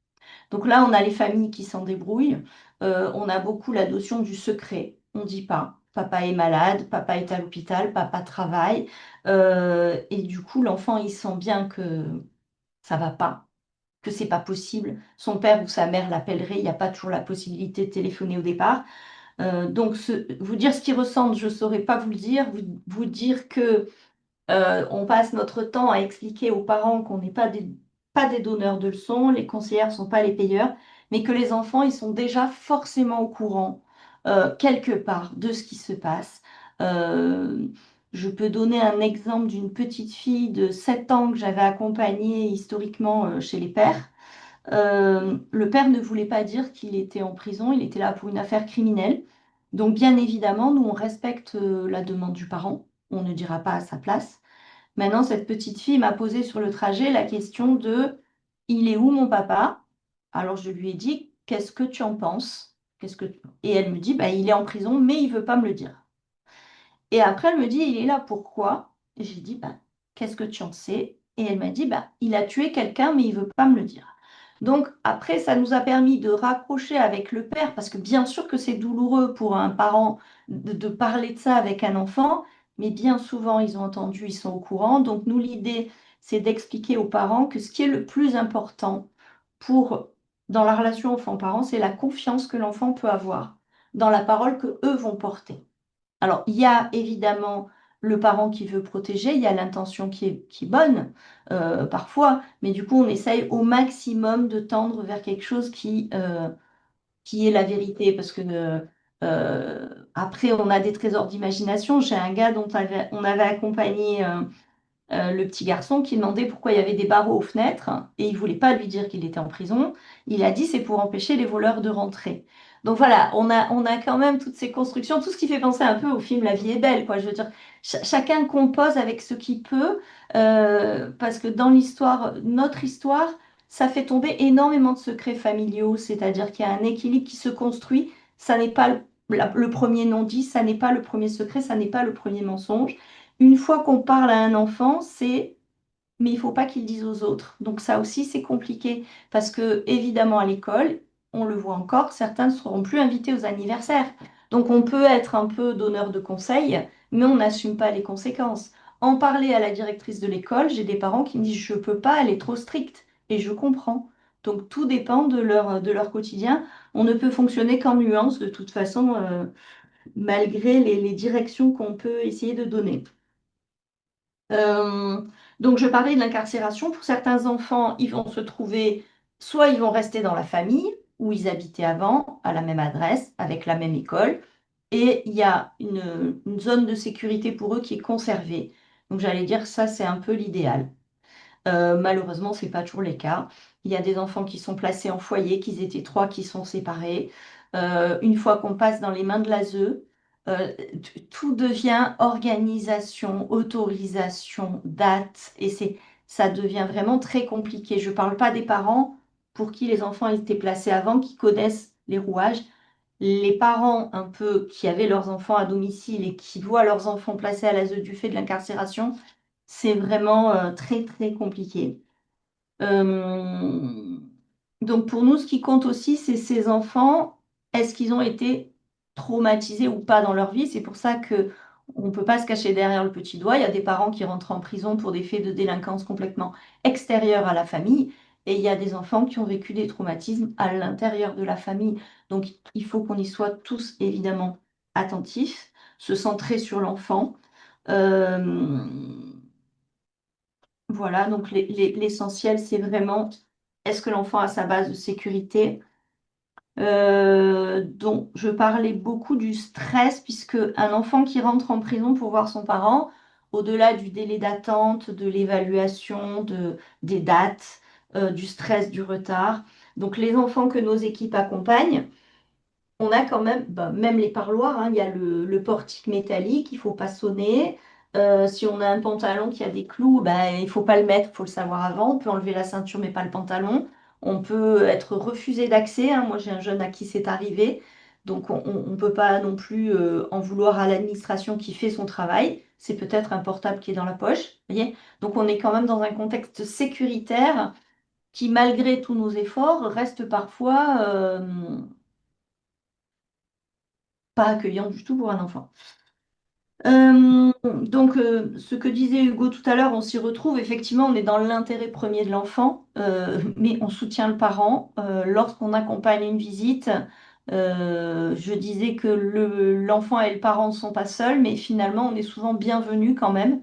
Donc là, on a les familles qui s'en débrouillent. On a beaucoup la notion du secret. On ne dit pas. Papa est malade, papa est à l'hôpital, papa travaille. Et du coup, l'enfant, il sent bien que ça va pas, que c'est pas possible. Son père ou sa mère l'appellerait, il n'y a pas toujours la possibilité de téléphoner au départ. Donc, vous dire ce qu'ils ressentent, je ne saurais pas vous le dire. Vous dire que on passe notre temps à expliquer aux parents qu'on n'est pas des donneurs de leçons, les conseillères ne sont pas les payeurs, mais que les enfants, ils sont déjà forcément au courant, quelque part, de ce qui se passe. Euh, je peux donner un exemple d'une petite fille de 7 ans que j'avais accompagnée historiquement chez les pères. Le père ne voulait pas dire qu'il était en prison, il était là pour une affaire criminelle. Donc bien évidemment, nous, on respecte la demande du parent, on ne dira pas à sa place. Maintenant, cette petite fille m'a posé sur le trajet la question de il est où mon papa? Alors je lui ai dit, qu'est-ce que tu en penses? Et elle me dit, bah, il est en prison, mais il veut pas me le dire. Et après, elle me dit, il est là, pourquoi? Et j'ai dit, bah, qu'est-ce que tu en sais? Et elle m'a dit, bah, il a tué quelqu'un, mais il veut pas me le dire. Donc après, ça nous a permis de raccrocher avec le père, parce que bien sûr que c'est douloureux pour un parent de parler de ça avec un enfant, mais bien souvent, ils ont entendu, ils sont au courant. Donc nous, l'idée, c'est d'expliquer aux parents que ce qui est le plus important pour, dans la relation enfant-parent, c'est la confiance que l'enfant peut avoir dans la parole que eux vont porter. Alors, il y a évidemment le parent qui veut protéger, il y a l'intention qui est bonne parfois, mais du coup, on essaye au maximum de tendre vers quelque chose qui est la vérité, parce que après, on a des trésors d'imagination. J'ai un gars dont on avait accompagné le petit garçon qui demandait pourquoi il y avait des barreaux aux fenêtres et il voulait pas lui dire qu'il était en prison. Il a dit c'est pour empêcher les voleurs de rentrer. Donc voilà, on a quand même toutes ces constructions, tout ce qui fait penser un peu au film La vie est belle, quoi. Je veux dire, chacun compose avec ce qu'il peut, parce que dans l'histoire, notre histoire, ça fait tomber énormément de secrets familiaux, c'est-à-dire qu'il y a un équilibre qui se construit. Ça n'est pas le premier non-dit, ça n'est pas le premier secret, ça n'est pas le premier mensonge. Une fois qu'on parle à un enfant, c'est mais il faut pas qu'il dise aux autres. Donc ça aussi, c'est compliqué parce que évidemment à l'école, on le voit encore, certains ne seront plus invités aux anniversaires. Donc on peut être un peu donneur de conseils, mais on n'assume pas les conséquences. En parler à la directrice de l'école, j'ai des parents qui me disent je peux pas, elle est trop stricte et je comprends. Donc tout dépend de leur quotidien. On ne peut fonctionner qu'en nuance de toute façon, malgré les directions qu'on peut essayer de donner. Euh, donc, je parlais de l'incarcération. Pour certains enfants, ils vont se trouver, soit ils vont rester dans la famille où ils habitaient avant, à la même adresse, avec la même école, et il y a une zone de sécurité pour eux qui est conservée. Donc j'allais dire que ça, c'est un peu l'idéal. Malheureusement, c'est pas toujours les cas. Il y a des enfants qui sont placés en foyer, qu'ils étaient trois qui sont séparés. Une fois qu'on passe dans les mains de l'ASE, tout devient organisation, autorisation, date, et ça devient vraiment très compliqué. Je ne parle pas des parents pour qui les enfants étaient placés avant, qui connaissent les rouages. Les parents un peu qui avaient leurs enfants à domicile et qui voient leurs enfants placés à l'ASE du fait de l'incarcération, c'est vraiment très très compliqué. Euh, donc pour nous, ce qui compte aussi, c'est ces enfants, est-ce qu'ils ont été traumatisés ou pas dans leur vie? C'est pour ça que on ne peut pas se cacher derrière le petit doigt. Il y a des parents qui rentrent en prison pour des faits de délinquance complètement extérieurs à la famille, et il y a des enfants qui ont vécu des traumatismes à l'intérieur de la famille. Donc il faut qu'on y soit tous évidemment attentifs, se centrer sur l'enfant. Euh, voilà, donc l'essentiel, c'est vraiment, est-ce que l'enfant a sa base de sécurité? Donc, je parlais beaucoup du stress, puisque un enfant qui rentre en prison pour voir son parent, au-delà du délai d'attente, de l'évaluation, des dates, du stress, du retard, donc les enfants que nos équipes accompagnent, on a quand même, bah, même les parloirs, hein, il y a le portique métallique, il faut pas sonner. Si on a un pantalon qui a des clous, bah, il faut pas le mettre, il faut le savoir avant. On peut enlever la ceinture, mais pas le pantalon. On peut être refusé d'accès, hein. Moi, j'ai un jeune à qui c'est arrivé. Donc, on ne peut pas non plus en vouloir à l'administration qui fait son travail. C'est peut-être un portable qui est dans la poche, voyez. Donc, on est quand même dans un contexte sécuritaire qui, malgré tous nos efforts, reste parfois pas accueillant du tout pour un enfant. Ce que disait Hugo tout à l'heure, on s'y retrouve. Effectivement, on est dans l'intérêt premier de l'enfant, mais on soutient le parent. Lorsqu'on accompagne une visite, je disais que l'enfant et le parent ne sont pas seuls, mais finalement, on est souvent bienvenu quand même.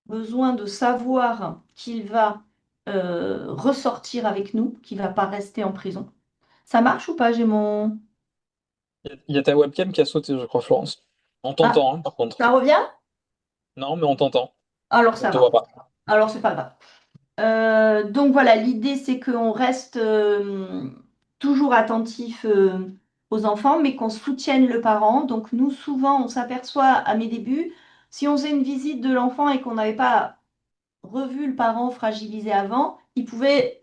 Besoin de savoir qu'il va ressortir avec nous, qu'il ne va pas rester en prison. Ça marche ou pas? J'ai mon... Il y a ta webcam qui a sauté, je crois, Florence. On Ah, t'entend, hein, par contre. ça revient? Non, mais on t'entend. Alors On ça te voit va. pas. Alors c'est pas grave. Donc voilà, l'idée c'est qu'on reste toujours attentif aux enfants, mais qu'on soutienne le parent. Donc nous, souvent, on s'aperçoit à mes débuts, si on faisait une visite de l'enfant et qu'on n'avait pas revu le parent fragilisé avant, il pouvait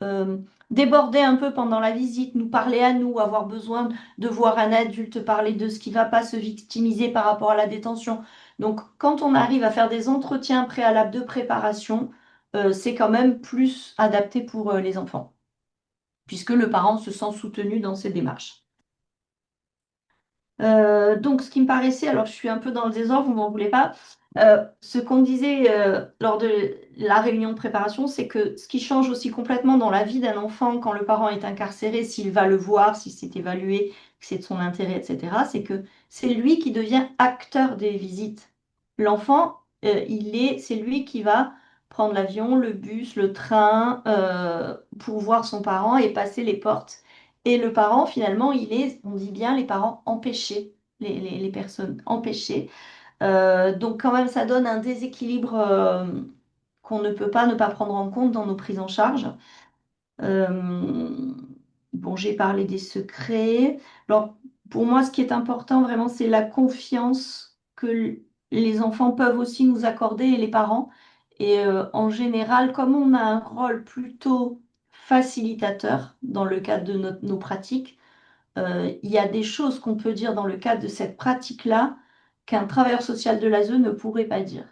euh, déborder un peu pendant la visite, nous parler à nous, avoir besoin de voir un adulte parler de ce qui ne va pas, se victimiser par rapport à la détention. Donc, quand on arrive à faire des entretiens préalables de préparation, c'est quand même plus adapté pour les enfants, puisque le parent se sent soutenu dans ses démarches. Donc, ce qui me paraissait, alors je suis un peu dans le désordre, vous m'en voulez pas, ce qu'on disait lors de la réunion de préparation, c'est que ce qui change aussi complètement dans la vie d'un enfant quand le parent est incarcéré, s'il va le voir, si c'est évalué, que c'est de son intérêt, etc., c'est que c'est lui qui devient acteur des visites. L'enfant, c'est lui qui va prendre l'avion, le bus, le train pour voir son parent et passer les portes. Et le parent, finalement, on dit bien, les parents empêchés, les personnes empêchées. Donc quand même, ça donne un déséquilibre qu'on ne peut pas ne pas prendre en compte dans nos prises en charge. Euh, bon, j'ai parlé des secrets. Alors, pour moi, ce qui est important vraiment, c'est la confiance que les enfants peuvent aussi nous accorder et les parents. Et en général, comme on a un rôle plutôt facilitateur dans le cadre de nos pratiques, il y a des choses qu'on peut dire dans le cadre de cette pratique-là qu'un travailleur social de l'ASE ne pourrait pas dire.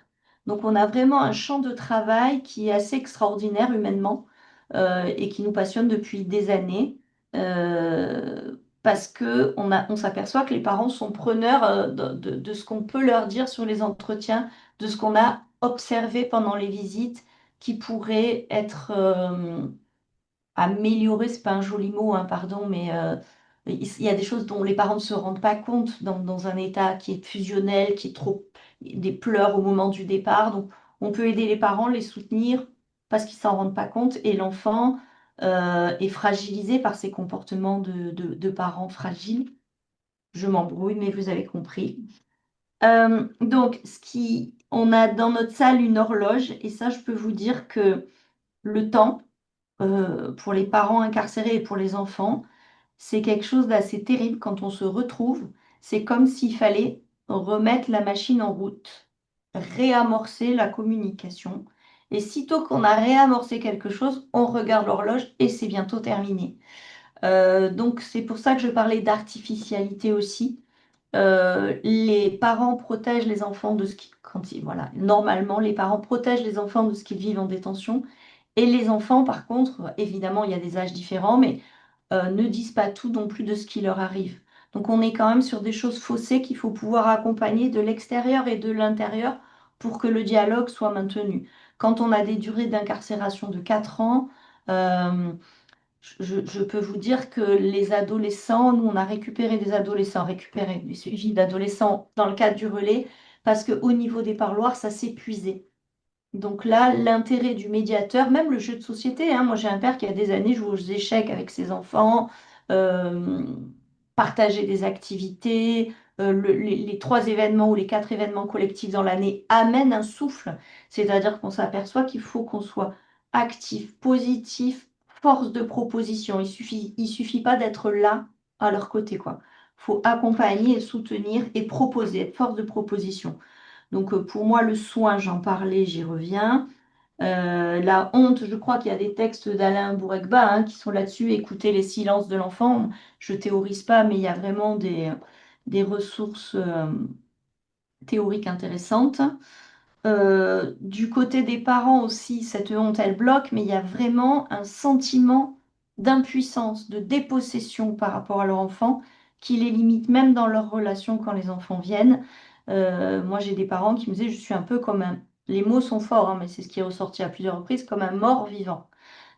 Donc on a vraiment un champ de travail qui est assez extraordinaire humainement et qui nous passionne depuis des années parce que on s'aperçoit que les parents sont preneurs de ce qu'on peut leur dire sur les entretiens, de ce qu'on a observé pendant les visites qui pourrait être améliorer, c'est pas un joli mot, hein, pardon, mais il y a des choses dont les parents ne se rendent pas compte dans un état qui est fusionnel, qui est trop des pleurs au moment du départ. Donc, on peut aider les parents, les soutenir parce qu'ils s'en rendent pas compte et l'enfant est fragilisé par ces comportements de parents fragiles. Je m'embrouille, mais vous avez compris. Donc, on a dans notre salle une horloge, et ça, je peux vous dire que le temps, pour les parents incarcérés et pour les enfants, c'est quelque chose d'assez terrible quand on se retrouve. C'est comme s'il fallait remettre la machine en route, réamorcer la communication. Et sitôt qu'on a réamorcé quelque chose, on regarde l'horloge et c'est bientôt terminé. Donc c'est pour ça que je parlais d'artificialité aussi. Les parents protègent les enfants de ce qui, voilà, normalement, les parents protègent les enfants de ce qu'ils vivent en détention. Et les enfants, par contre, évidemment, il y a des âges différents, mais ne disent pas tout non plus de ce qui leur arrive. Donc on est quand même sur des choses faussées qu'il faut pouvoir accompagner de l'extérieur et de l'intérieur pour que le dialogue soit maintenu. Quand on a des durées d'incarcération de 4 ans, euh, je peux vous dire que les adolescents, nous on a récupéré des adolescents, récupéré des suivis d'adolescents dans le cadre du relais, parce qu'au niveau des parloirs, ça s'épuisait. Donc là, l'intérêt du médiateur, même le jeu de société, hein, moi j'ai un père qui a des années joue aux échecs avec ses enfants, euh, partager des activités, les 3 événements ou les 4 événements collectifs dans l'année amènent un souffle. C'est-à-dire qu'on s'aperçoit qu'il faut qu'on soit actif, positif, force de proposition. Il suffit pas d'être là à leur côté, quoi. Faut accompagner, soutenir et proposer, être force de proposition. Donc pour moi, le soin, j'en parlais, j'y reviens. La honte, je crois qu'il y a des textes d'Alain Bourekba qui sont là-dessus. Écouter les silences de l'enfant. Je théorise pas, mais il y a vraiment des ressources théoriques intéressantes. Du côté des parents aussi, cette honte, elle bloque, mais il y a vraiment un sentiment d'impuissance, de dépossession par rapport à leur enfant qui les limite même dans leur relation quand les enfants viennent. Moi, j'ai des parents qui me disaient, je suis un peu comme un... Les mots sont forts, mais c'est ce qui est ressorti à plusieurs reprises, comme un mort vivant.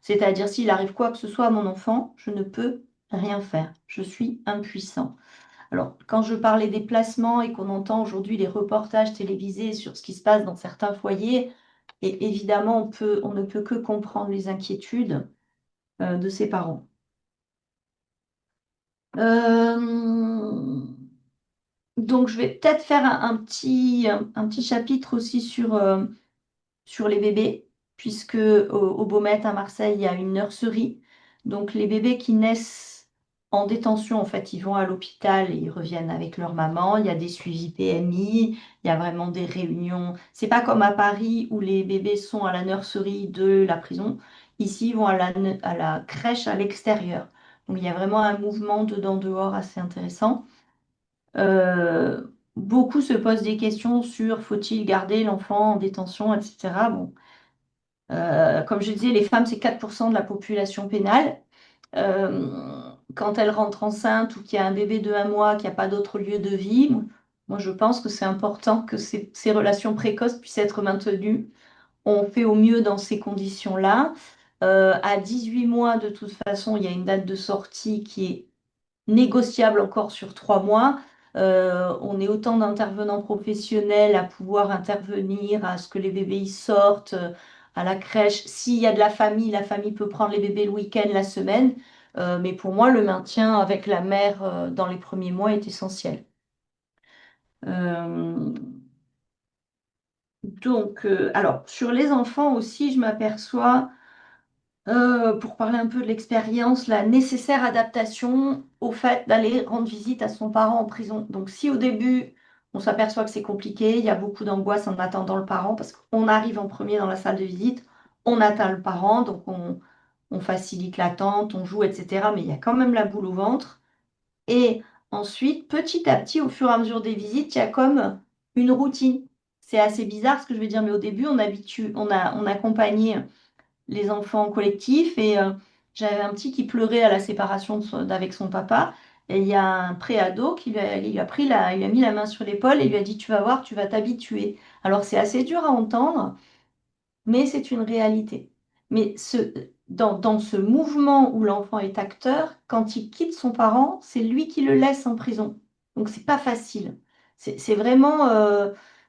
C'est-à-dire, s'il arrive quoi que ce soit à mon enfant, je ne peux rien faire. Je suis impuissant. Alors, quand je parlais des placements et qu'on entend aujourd'hui les reportages télévisés sur ce qui se passe dans certains foyers, et évidemment, on ne peut que comprendre les inquiétudes de ces parents. Euh, donc, je vais peut-être faire un petit chapitre aussi sur les bébés, puisque au Baumette à Marseille, il y a une nurserie. Donc les bébés qui naissent en détention, en fait, ils vont à l'hôpital et ils reviennent avec leur maman. Il y a des suivis PMI, il y a vraiment des réunions. C'est pas comme à Paris où les bébés sont à la nurserie de la prison. Ici, ils vont à la crèche à l'extérieur. Donc il y a vraiment un mouvement dedans-dehors assez intéressant. Euh, Beaucoup se posent des questions sur faut-il garder l'enfant en détention, etc. Bon, comme je disais, les femmes, c'est 4% de la population pénale. Quand elles rentrent enceintes ou qu'il y a un bébé de 1 mois, qu'il n'y a pas d'autre lieu de vie, moi je pense que c'est important que ces relations précoces puissent être maintenues. On fait au mieux dans ces conditions-là. À 18 mois, de toute façon, il y a une date de sortie qui est négociable encore sur 3 mois. On est autant d'intervenants professionnels à pouvoir intervenir à ce que les bébés y sortent, à la crèche. S'il y a de la famille peut prendre les bébés le week-end, la semaine. Mais pour moi, le maintien avec la mère dans les premiers mois est essentiel. Euh, alors, sur les enfants aussi, je m'aperçois pour parler un peu de l'expérience, la nécessaire adaptation au fait d'aller rendre visite à son parent en prison. Donc si au début, on s'aperçoit que c'est compliqué, il y a beaucoup d'angoisse en attendant le parent, parce qu'on arrive en premier dans la salle de visite, on atteint le parent, donc on facilite l'attente, on joue, etc. Mais il y a quand même la boule au ventre. Et ensuite, petit à petit, au fur et à mesure des visites, il y a comme une routine. C'est assez bizarre ce que je veux dire, mais au début, on accompagnait les enfants collectifs et j'avais un petit qui pleurait à la séparation d'avec son papa et il y a un préado qui il a mis la main sur l'épaule et lui a dit tu vas voir, tu vas t'habituer. Alors c'est assez dur à entendre, mais c'est une réalité. Mais dans ce mouvement où l'enfant est acteur, quand il quitte son parent, c'est lui qui le laisse en prison. Donc c'est pas facile. C'est vraiment,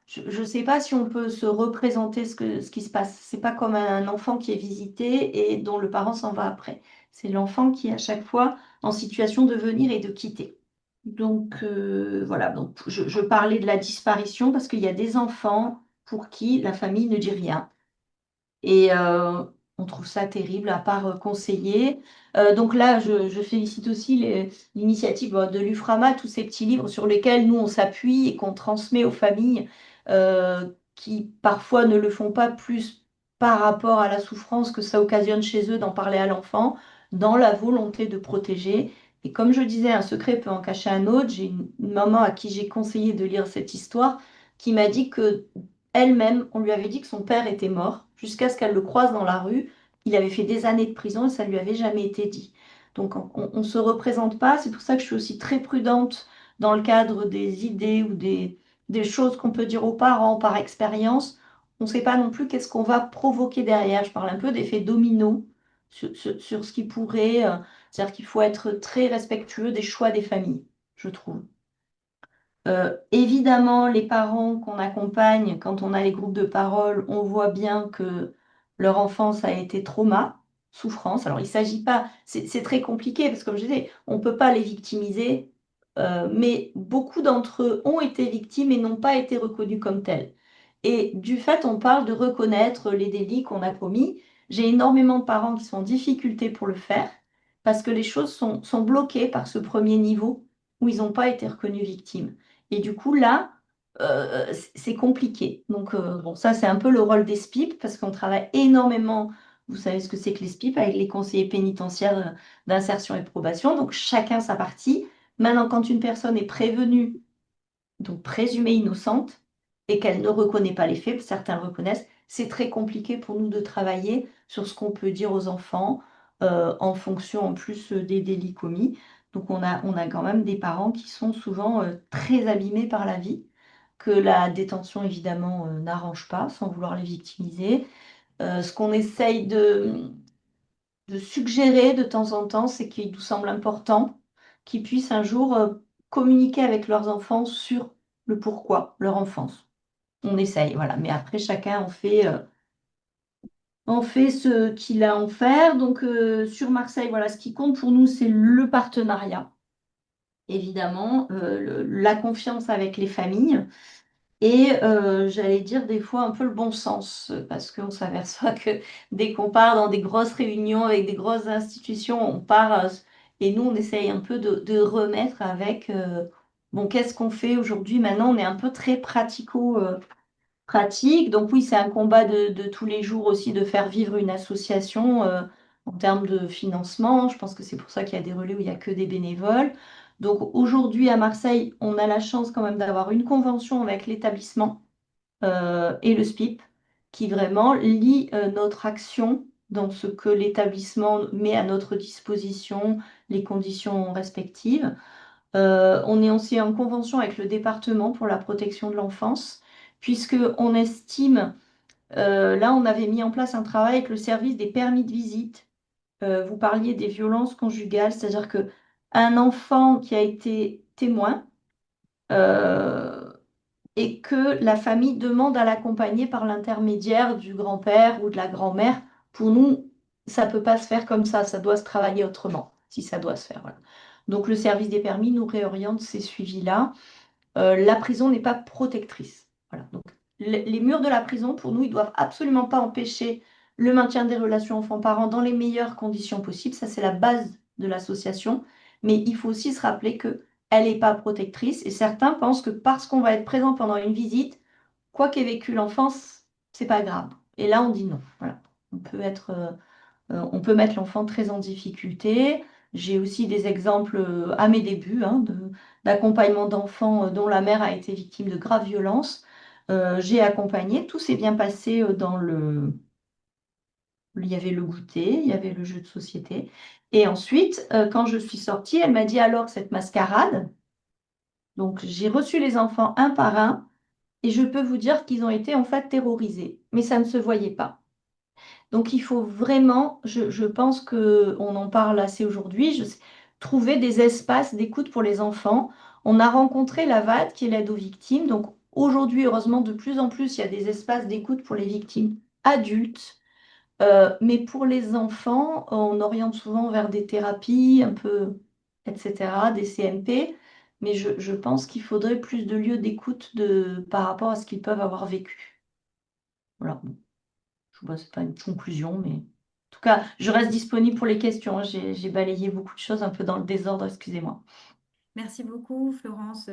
je ne sais pas si on peut se représenter ce qui se passe. C'est pas comme un enfant qui est visité et dont le parent s'en va après. C'est l'enfant qui est à chaque fois en situation de venir et de quitter. Donc voilà, donc je parlais de la disparition parce qu'il y a des enfants pour qui la famille ne dit rien. Et on trouve ça terrible, à part conseiller. Donc là, je félicite aussi l'initiative de l'UFRAMA, tous ces petits livres sur lesquels nous, on s'appuie et qu'on transmet aux familles qui parfois ne le font pas plus par rapport à la souffrance que ça occasionne chez eux d'en parler à l'enfant, dans la volonté de protéger. Et comme je disais, un secret peut en cacher un autre. J'ai une maman à qui j'ai conseillé de lire cette histoire qui m'a dit que elle-même, on lui avait dit que son père était mort, jusqu'à ce qu'elle le croise dans la rue. Il avait fait des années de prison et ça ne lui avait jamais été dit. Donc on ne se représente pas. C'est pour ça que je suis aussi très prudente dans le cadre des idées ou des choses qu'on peut dire aux parents par expérience. On ne sait pas non plus qu'est-ce qu'on va provoquer derrière. Je parle un peu d'effet domino sur ce qui pourrait. C'est-à-dire qu'il faut être très respectueux des choix des familles, je trouve. Évidemment, les parents qu'on accompagne, quand on a les groupes de parole, on voit bien que leur enfance a été trauma, souffrance. Alors, il ne s'agit pas, c'est très compliqué parce que, comme je disais, on ne peut pas les victimiser, mais beaucoup d'entre eux ont été victimes et n'ont pas été reconnus comme tels. Et du fait, on parle de reconnaître les délits qu'on a commis. J'ai énormément de parents qui sont en difficulté pour le faire parce que les choses sont bloquées par ce premier niveau où ils n'ont pas été reconnus victimes. Et du coup, là, c'est compliqué. Donc, bon, ça, c'est un peu le rôle des SPIP parce qu'on travaille énormément. Vous savez ce que c'est que les SPIP avec les conseillers pénitentiaires d'insertion et de probation. Donc, chacun sa partie. Maintenant, quand une personne est prévenue, donc présumée innocente, et qu'elle ne reconnaît pas les faits, certains le reconnaissent, c'est très compliqué pour nous de travailler sur ce qu'on peut dire aux enfants en fonction en plus des délits commis. Donc on a quand même des parents qui sont souvent très abîmés par la vie, que la détention évidemment n'arrange pas, sans vouloir les victimiser. Ce qu'on essaye de suggérer de temps en temps, c'est qu'il nous semble important qu'ils puissent un jour communiquer avec leurs enfants sur le pourquoi, leur enfance. On essaye, voilà. Mais après, chacun en fait ce qu'il a à en faire. Donc, sur Marseille, voilà, ce qui compte pour nous, c'est le partenariat, évidemment, la confiance avec les familles. Et j'allais dire des fois un peu le bon sens, parce qu'on s'aperçoit que dès qu'on part dans des grosses réunions avec des grosses institutions, on part et nous on essaye un peu de remettre avec bon, qu'est-ce qu'on fait aujourd'hui? Maintenant, on est un peu très pratique. Donc oui, c'est un combat de tous les jours aussi de faire vivre une association en termes de financement. Je pense que c'est pour ça qu'il y a des relais où il n'y a que des bénévoles. Donc aujourd'hui à Marseille, on a la chance quand même d'avoir une convention avec l'établissement et le SPIP qui vraiment lie notre action dans ce que l'établissement met à notre disposition, les conditions respectives. On est aussi en convention avec le département pour la protection de l'enfance, puisque on estime, là on avait mis en place un travail avec le service des permis de visite. Vous parliez des violences conjugales, c'est-à-dire que un enfant qui a été témoin euh, et que la famille demande à l'accompagner par l'intermédiaire du grand-père ou de la grand-mère, pour nous, ça ne peut pas se faire comme ça doit se travailler autrement, si ça doit se faire. Voilà. Donc le service des permis nous réoriente ces suivis-là. La prison n'est pas protectrice. Voilà. Donc, les murs de la prison, pour nous, ils doivent absolument pas empêcher le maintien des relations enfants-parents dans les meilleures conditions possibles. Ça, c'est la base de l'association. Mais il faut aussi se rappeler que elle n'est pas protectrice. Et certains pensent que parce qu'on va être présent pendant une visite, quoi qu'ait vécu l'enfance, c'est pas grave. Et là, on dit non. Voilà. On peut mettre l'enfant très en difficulté. J'ai aussi des exemples à mes débuts d'accompagnement d'enfants dont la mère a été victime de graves violences. J'ai accompagné, tout s'est bien passé dans le... Il y avait le goûter, il y avait le jeu de société. Et ensuite, quand je suis sortie, elle m'a dit alors cette mascarade. Donc j'ai reçu les enfants un par un et je peux vous dire qu'ils ont été en fait terrorisés. Mais ça ne se voyait pas. Donc il faut vraiment, je pense qu'on en parle assez aujourd'hui, trouver des espaces d'écoute pour les enfants. On a rencontré la VAD, qui est l'aide aux victimes. Donc aujourd'hui, heureusement, de plus en plus, il y a des espaces d'écoute pour les victimes adultes. Mais pour les enfants, on oriente souvent vers des thérapies, un peu, etc., des CMP. mais je pense qu'il faudrait plus de lieux d'écoute par rapport à ce qu'ils peuvent avoir vécu. Voilà. Bon, c'est pas une conclusion, mais en tout cas, je reste disponible pour les questions, hein. J'ai balayé beaucoup de choses un peu dans le désordre, excusez-moi. Merci beaucoup, Florence.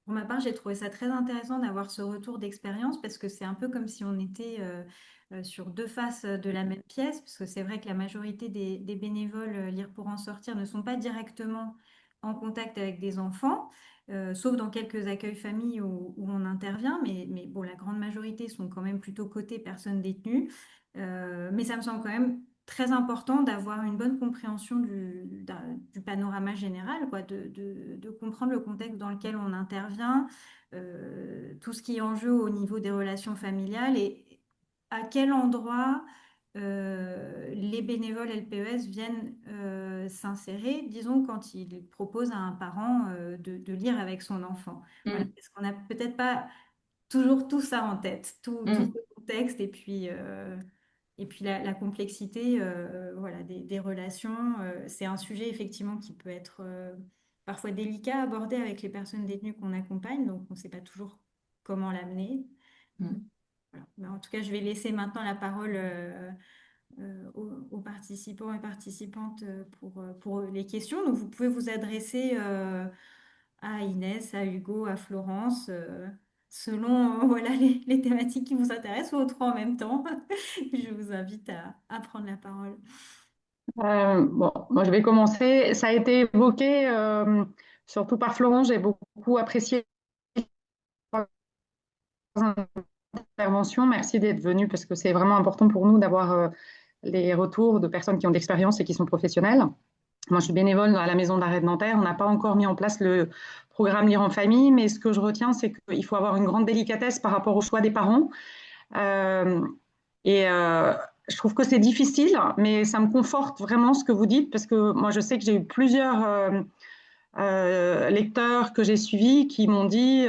Pour ma part, j'ai trouvé ça très intéressant d'avoir ce retour d'expérience parce que c'est un peu comme si on était sur deux faces de la même pièce, parce que c'est vrai que la majorité des bénévoles Lire pour en sortir ne sont pas directement en contact avec des enfants, sauf dans quelques accueils familles où on intervient, mais bon, la grande majorité sont quand même plutôt côté personnes détenues. Mais ça me semble quand même très important d'avoir une bonne compréhension du panorama général, quoi, de comprendre le contexte dans lequel on intervient, tout ce qui est en jeu au niveau des relations familiales et à quel endroit les bénévoles LPES viennent s'insérer, disons, quand ils proposent à un parent de lire avec son enfant. Voilà, Mm, parce qu'on n'a peut-être pas toujours tout ça en tête, tout mm, ce contexte et puis la complexité voilà, des relations, c'est un sujet effectivement qui peut être parfois délicat à aborder avec les personnes détenues qu'on accompagne, donc on ne sait pas toujours comment l'amener. mm. Voilà. Mais en tout cas, je vais laisser maintenant la parole aux participants et participantes pour les questions. Donc vous pouvez vous adresser à Inès, à Hugo, à Florence, selon voilà, les thématiques qui vous intéressent ou aux trois en même temps. Je vous invite à prendre la parole. Bon, moi je vais commencer. Ça a été évoqué surtout par Florent. J'ai beaucoup apprécié l'intervention. Merci d'être venu parce que c'est vraiment important pour nous d'avoir les retours de personnes qui ont de l'expérience et qui sont professionnelles. Moi, je suis bénévole à la maison d'arrêt de Nanterre. On n'a pas encore mis en place le programme Lire en famille, mais ce que je retiens, c'est qu'il faut avoir une grande délicatesse par rapport au choix des parents. Euh, et je trouve que c'est difficile, mais ça me conforte vraiment ce que vous dites, parce que moi, je sais que j'ai eu plusieurs lecteurs que j'ai suivis qui m'ont dit,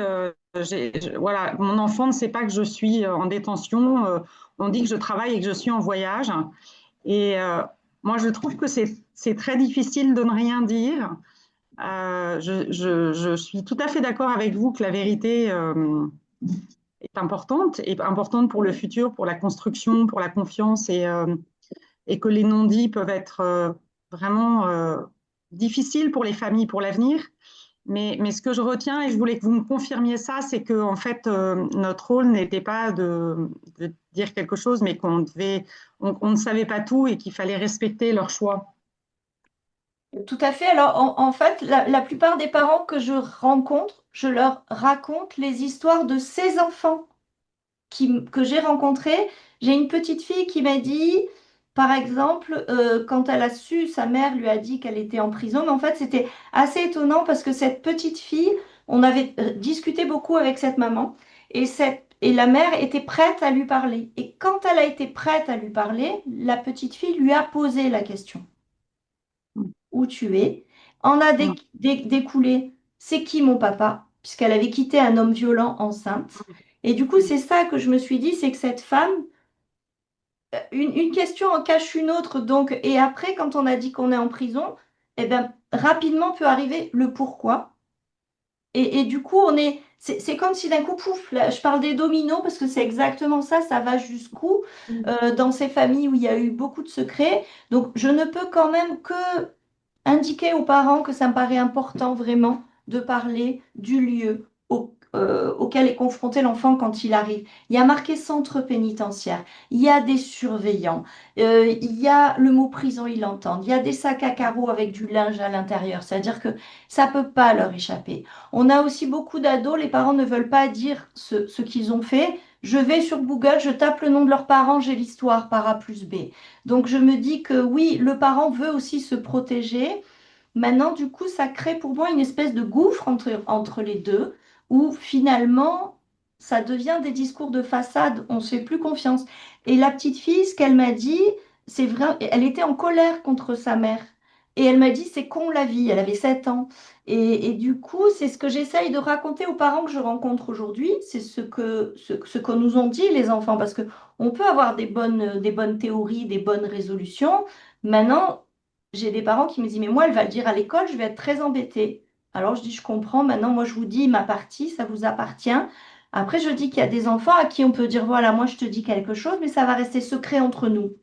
voilà, mon enfant ne sait pas que je suis en détention, on dit que je travaille et que je suis en voyage. Et moi, je trouve que c'est très difficile de ne rien dire. Je suis tout à fait d'accord avec vous que la vérité est importante pour le futur, pour la construction, pour la confiance et que les non-dits peuvent être vraiment difficiles pour les familles, pour l'avenir. Mais ce que je retiens, et je voulais que vous me confirmiez ça, c'est que en fait, notre rôle n'était pas de dire quelque chose, mais on ne savait pas tout et qu'il fallait respecter leur choix. Tout à fait. Alors, en fait, la plupart des parents que je rencontre, je leur raconte les histoires de ces enfants que j'ai rencontrés. J'ai une petite fille qui m'a dit, par exemple, quand elle a su, sa mère lui a dit qu'elle était en prison, mais en fait, c'était assez étonnant parce que cette petite fille, on avait discuté beaucoup avec cette maman et la mère était prête à lui parler. Et quand elle a été prête à lui parler, la petite fille lui a posé la question où tu es, en a découlé c'est qui mon papa, puisqu'elle avait quitté un homme violent enceinte. Et du coup, c'est ça que je me suis dit, c'est que cette femme, une question en cache une autre. Donc, et après, quand on a dit qu'on est en prison, eh ben, rapidement peut arriver le pourquoi. Et du coup, c'est comme si d'un coup, pouf, là, je parle des dominos parce que c'est exactement ça, ça va jusqu'où dans ces familles où il y a eu beaucoup de secrets. Donc, je ne peux quand même que indiquer aux parents que ça me paraît important vraiment de parler du lieu auquel est confronté l'enfant quand il arrive. Il y a marqué centre pénitentiaire, il y a des surveillants, il y a le mot prison, ils l'entendent, il y a des sacs à carreaux avec du linge à l'intérieur, c'est-à-dire que ça ne peut pas leur échapper. On a aussi beaucoup d'ados, les parents ne veulent pas dire ce qu'ils ont fait. Je vais sur Google, je tape le nom de leurs parents, j'ai l'histoire par A plus B. Donc je me dis que oui, le parent veut aussi se protéger. Maintenant, du coup, ça crée pour moi une espèce de gouffre entre les deux, où finalement, ça devient des discours de façade, on ne se fait plus confiance. Et la petite fille, ce qu'elle m'a dit, c'est vrai, elle était en colère contre sa mère. Et elle m'a dit, c'est con la vie, elle avait 7 ans. Et du coup, c'est ce que j'essaye de raconter aux parents que je rencontre aujourd'hui, c'est ce que nous ont dit les enfants, parce que on peut avoir des bonnes théories, des bonnes résolutions. Maintenant, j'ai des parents qui me disent, mais moi, elle va le dire à l'école, je vais être très embêtée. Alors je dis, je comprends, maintenant moi je vous dis ma partie, ça vous appartient. Après, je dis qu'il y a des enfants à qui on peut dire, voilà, moi je te dis quelque chose, mais ça va rester secret entre nous.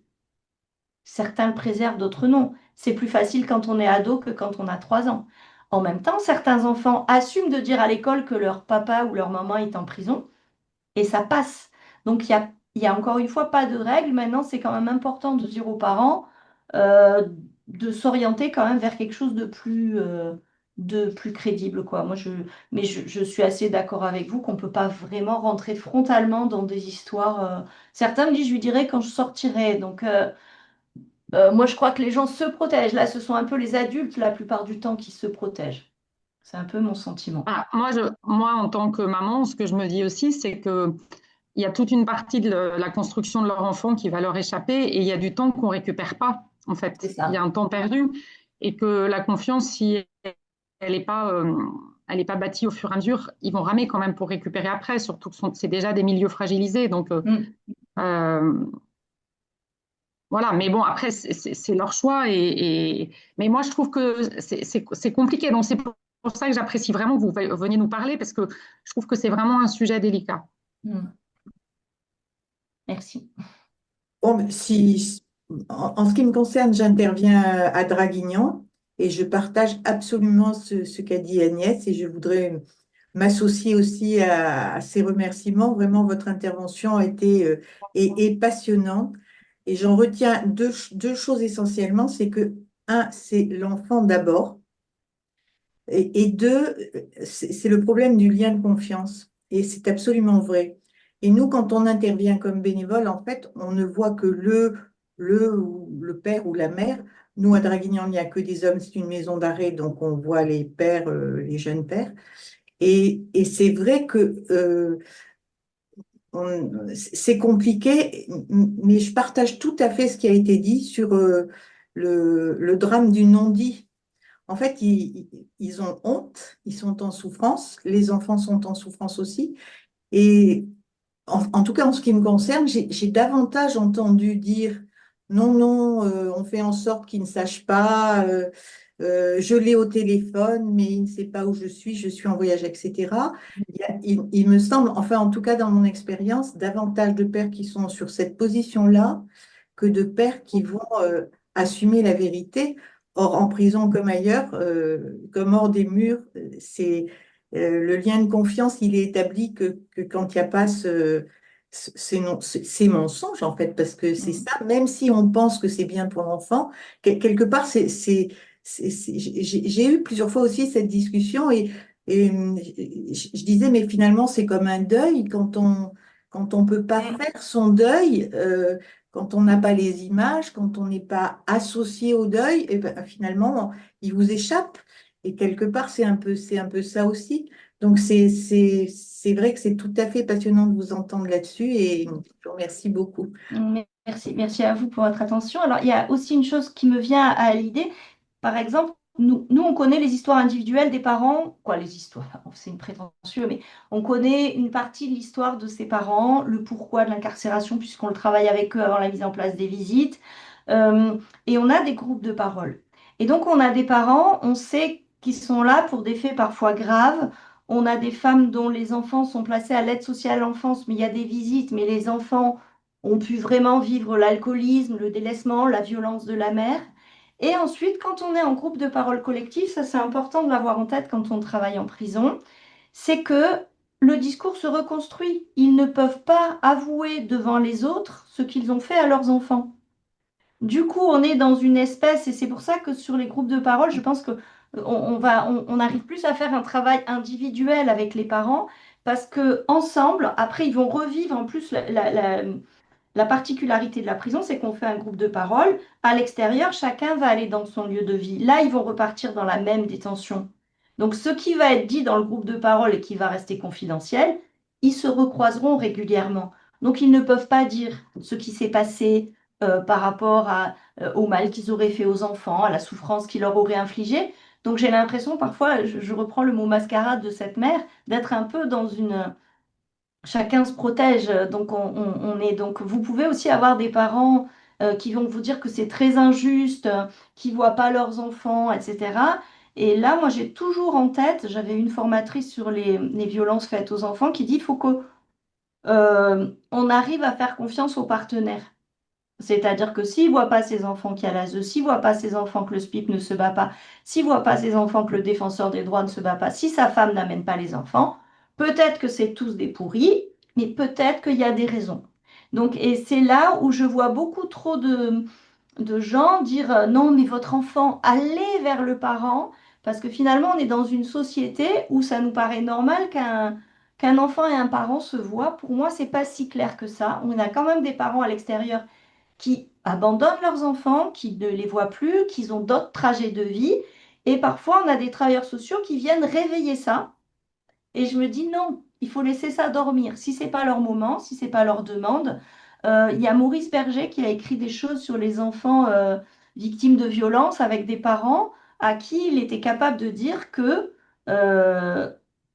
Certains le préservent, d'autres non. C'est plus facile quand on est ado que quand on a 3 ans. En même temps, certains enfants assument de dire à l'école que leur papa ou leur maman est en prison et ça passe. Donc il y a encore une fois pas de règle. Maintenant, c'est quand même important de dire aux parents euh, de s'orienter quand même vers quelque chose de plus crédible, quoi. Mais je suis assez d'accord avec vous qu'on peut pas vraiment rentrer frontalement dans des histoires. Certains me disent, je lui dirai quand je sortirai. Donc moi, je crois que les gens se protègent. Là, ce sont un peu les adultes la plupart du temps qui se protègent. C'est un peu mon sentiment. Ah, moi, en tant que maman, ce que je me dis aussi, c'est que il y a toute une partie de la construction de leur enfant qui va leur échapper et il y a du temps qu'on récupère pas, en C'est fait. Il y ça. a un temps perdu et que la confiance, si elle n'est pas, elle est pas bâtie au fur et à mesure, ils vont ramer quand même pour récupérer après, surtout que c'est déjà des milieux fragilisés. Donc, Mm. euh, voilà, mais bon, après, c'est leur choix. Mais moi, je trouve que c'est compliqué. Donc, c'est pour ça que j'apprécie vraiment que vous veniez nous parler, parce que je trouve que c'est vraiment un sujet délicat. Mm. Merci. Bon, en ce qui me concerne, j'interviens à Draguignan et je partage absolument ce qu'a dit Agnès et je voudrais m'associer aussi à ces remerciements. Vraiment, votre intervention a été est passionnante et j'en retiens deux choses essentiellement. C'est que, un, c'est l'enfant d'abord et deux, c'est le problème du lien de confiance. Et c'est absolument vrai. Et nous, quand on intervient comme bénévole, en fait, on ne voit que le père ou la mère. Nous, à Draguignan, il n'y a que des hommes, c'est une maison d'arrêt, donc on voit les pères, les jeunes pères. Et c'est vrai que c'est compliqué, mais je partage tout à fait ce qui a été dit sur le drame du non-dit. En fait, ils ont honte, ils sont en souffrance, les enfants sont en souffrance aussi. Et en tout cas, en ce qui me concerne, j'ai davantage entendu dire non, non, on fait en sorte qu'ils ne sachent pas, je l'ai au téléphone, mais il ne sait pas où je suis en voyage, etc. Il me semble, enfin, en tout cas, dans mon expérience, davantage de pères qui sont sur cette position-là que de pères qui vont assumer la vérité. Or, en prison comme ailleurs, comme hors des murs, c'est le lien de confiance, il est établi que quand il n'y a pas ces mensonges, en fait, parce que c'est Mm. ça, même si on pense que c'est bien pour l'enfant, quelque part, j'ai eu plusieurs fois aussi cette discussion et je disais, mais finalement, c'est comme un deuil quand on peut pas faire son deuil. Quand on n'a pas les images, quand on n'est pas associé au deuil, et ben, finalement, il vous échappe. Et quelque part, c'est un peu ça aussi. Donc, c'est vrai que c'est tout à fait passionnant de vous entendre là-dessus et je vous remercie beaucoup. Merci, merci à vous pour votre attention. Alors, il y a aussi une chose qui me vient à l'idée. Par exemple, nous, on connaît les histoires individuelles des parents. Quoi, les histoires, enfin, c'est une prétentieux, mais on connaît une partie de l'histoire de ses parents, le pourquoi de l'incarcération, puisqu'on le travaille avec eux avant la mise en place des visites. Et on a des groupes de parole. Et donc, on a des parents, on sait qu'ils sont là pour des faits parfois graves. On a des femmes dont les enfants sont placés à l'aide sociale à l'enfance, mais il y a des visites, mais les enfants ont pu vraiment vivre l'alcoolisme, le délaissement, la violence de la mère. Et ensuite, quand on est en groupe de parole collective, ça c'est important de l'avoir en tête quand on travaille en prison, c'est que le discours se reconstruit. Ils ne peuvent pas avouer devant les autres ce qu'ils ont fait à leurs enfants. Du coup, on est dans une espèce, et c'est pour ça que sur les groupes de parole, je pense que on arrive plus à faire un travail individuel avec les parents, parce que ensemble, après, ils vont revivre en plus la particularité de la prison, c'est qu'on fait un groupe de parole. À l'extérieur, chacun va aller dans son lieu de vie. Là, ils vont repartir dans la même détention. Donc, ce qui va être dit dans le groupe de parole et qui va rester confidentiel, ils se recroiseront régulièrement. Donc, ils ne peuvent pas dire ce qui s'est passé par rapport au mal qu'ils auraient fait aux enfants, à la souffrance qu'ils leur auraient infligée. Donc, j'ai l'impression, parfois, je reprends le mot mascarade de cette mère, d'être un peu dans une chacun se protège. Donc, on est donc, vous pouvez aussi avoir des parents qui vont vous dire que c'est très injuste, qui voient pas leurs enfants, etc. Et là, moi, j'ai toujours en tête, j'avais une formatrice sur les violences faites aux enfants qui dit, il faut que on arrive à faire confiance aux partenaires. C'est-à-dire que s'il ne voit pas ses enfants qu'il y a l'ASE, s'il ne voit pas ses enfants que le SPIP ne se bat pas, s'il ne voit pas ses enfants que le défenseur des droits ne se bat pas, si sa femme n'amène pas les enfants, peut-être que c'est tous des pourris, mais peut-être qu'il y a des raisons. Donc, et c'est là où je vois beaucoup trop de gens dire non, mais votre enfant, allez vers le parent, parce que finalement, on est dans une société où ça nous paraît normal qu'un enfant et un parent se voient. Pour moi, c'est pas si clair que ça. On a quand même des parents à l'extérieur qui abandonnent leurs enfants, qui ne les voient plus, qui ont d'autres trajets de vie. Et parfois, on a des travailleurs sociaux qui viennent réveiller ça. Et je me dis non, il faut laisser ça dormir. Si c'est pas leur moment, si c'est pas leur demande. Il y a Maurice Berger qui a écrit des choses sur les enfants victimes de violences avec des parents à qui il était capable de dire que euh,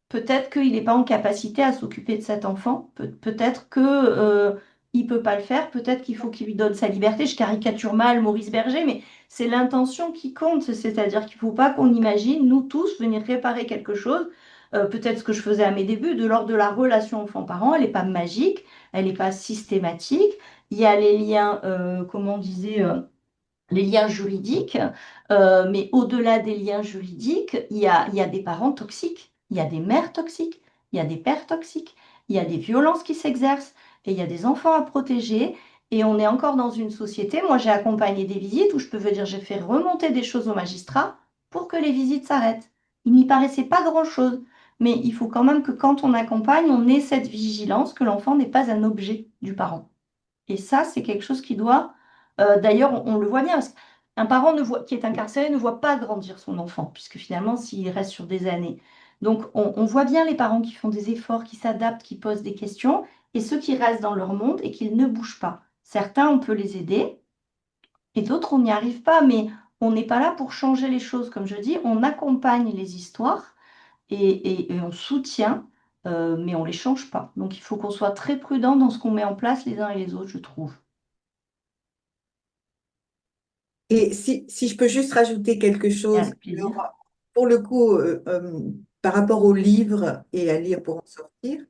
peut-être qu'il n'est pas en capacité à s'occuper de cet enfant. Peut-être que il peut pas le faire. Peut-être qu'il faut qu'il lui donne sa liberté. Je caricature mal Maurice Berger, mais c'est l'intention qui compte. C'est-à-dire qu'il ne faut pas qu'on imagine, nous tous, venir réparer quelque chose. Peut-être ce que je faisais à mes débuts, de l'ordre de la relation enfant-parent, elle n'est pas magique, elle n'est pas systématique. Il y a les liens, comme on disait, les liens juridiques, mais au-delà des liens juridiques, il y a des parents toxiques, il y a des mères toxiques, il y a des pères toxiques, il y a des violences qui s'exercent, et il y a des enfants à protéger. Et on est encore dans une société, moi j'ai accompagné des visites où je peux vous dire j'ai fait remonter des choses au magistrat pour que les visites s'arrêtent. Il n'y paraissait pas grand-chose, mais il faut quand même que quand on accompagne, on ait cette vigilance que l'enfant n'est pas un objet du parent. Et ça, c'est quelque chose qui doit. D'ailleurs, on le voit bien, parce qu'un parent qui est incarcéré ne voit pas grandir son enfant, puisque finalement, s'il reste sur des années. Donc, on voit bien les parents qui font des efforts, qui s'adaptent, qui posent des questions, et ceux qui restent dans leur monde et qui ne bougent pas. Certains, on peut les aider, et d'autres, on n'y arrive pas, mais on n'est pas là pour changer les choses. Comme je dis, on accompagne les histoires et on soutient, mais on ne les change pas. Donc, il faut qu'on soit très prudent dans ce qu'on met en place les uns et les autres, je trouve. Et si je peux juste rajouter quelque Et chose, avec plaisir. alors, pour le coup, par rapport aux livres et à lire pour en sortir,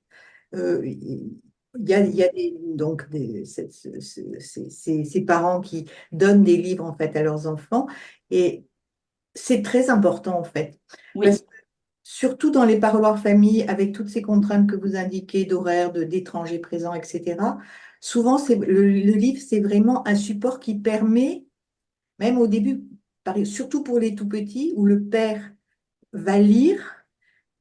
il y a donc ces parents qui donnent des livres en fait à leurs enfants et c'est très important en fait. Parce Oui, que surtout dans les parloirs famille, avec toutes ces contraintes que vous indiquez d'horaire, d'étrangers présents, etc., souvent le livre, c'est vraiment un support qui permet, même au début, surtout pour les tout petits, où le père va lire.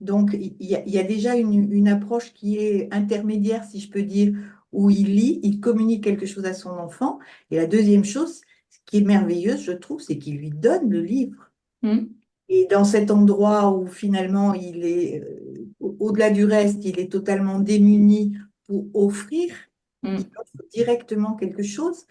Donc, il y a déjà une approche qui est intermédiaire, si je peux dire, où il lit, il communique quelque chose à son enfant. Et la deuxième chose, ce qui est merveilleuse, je trouve, c'est qu'il lui donne le livre. mm, Et dans cet endroit où finalement il est, au-delà du reste, il est totalement démuni pour offrir, il mm. offre directement quelque chose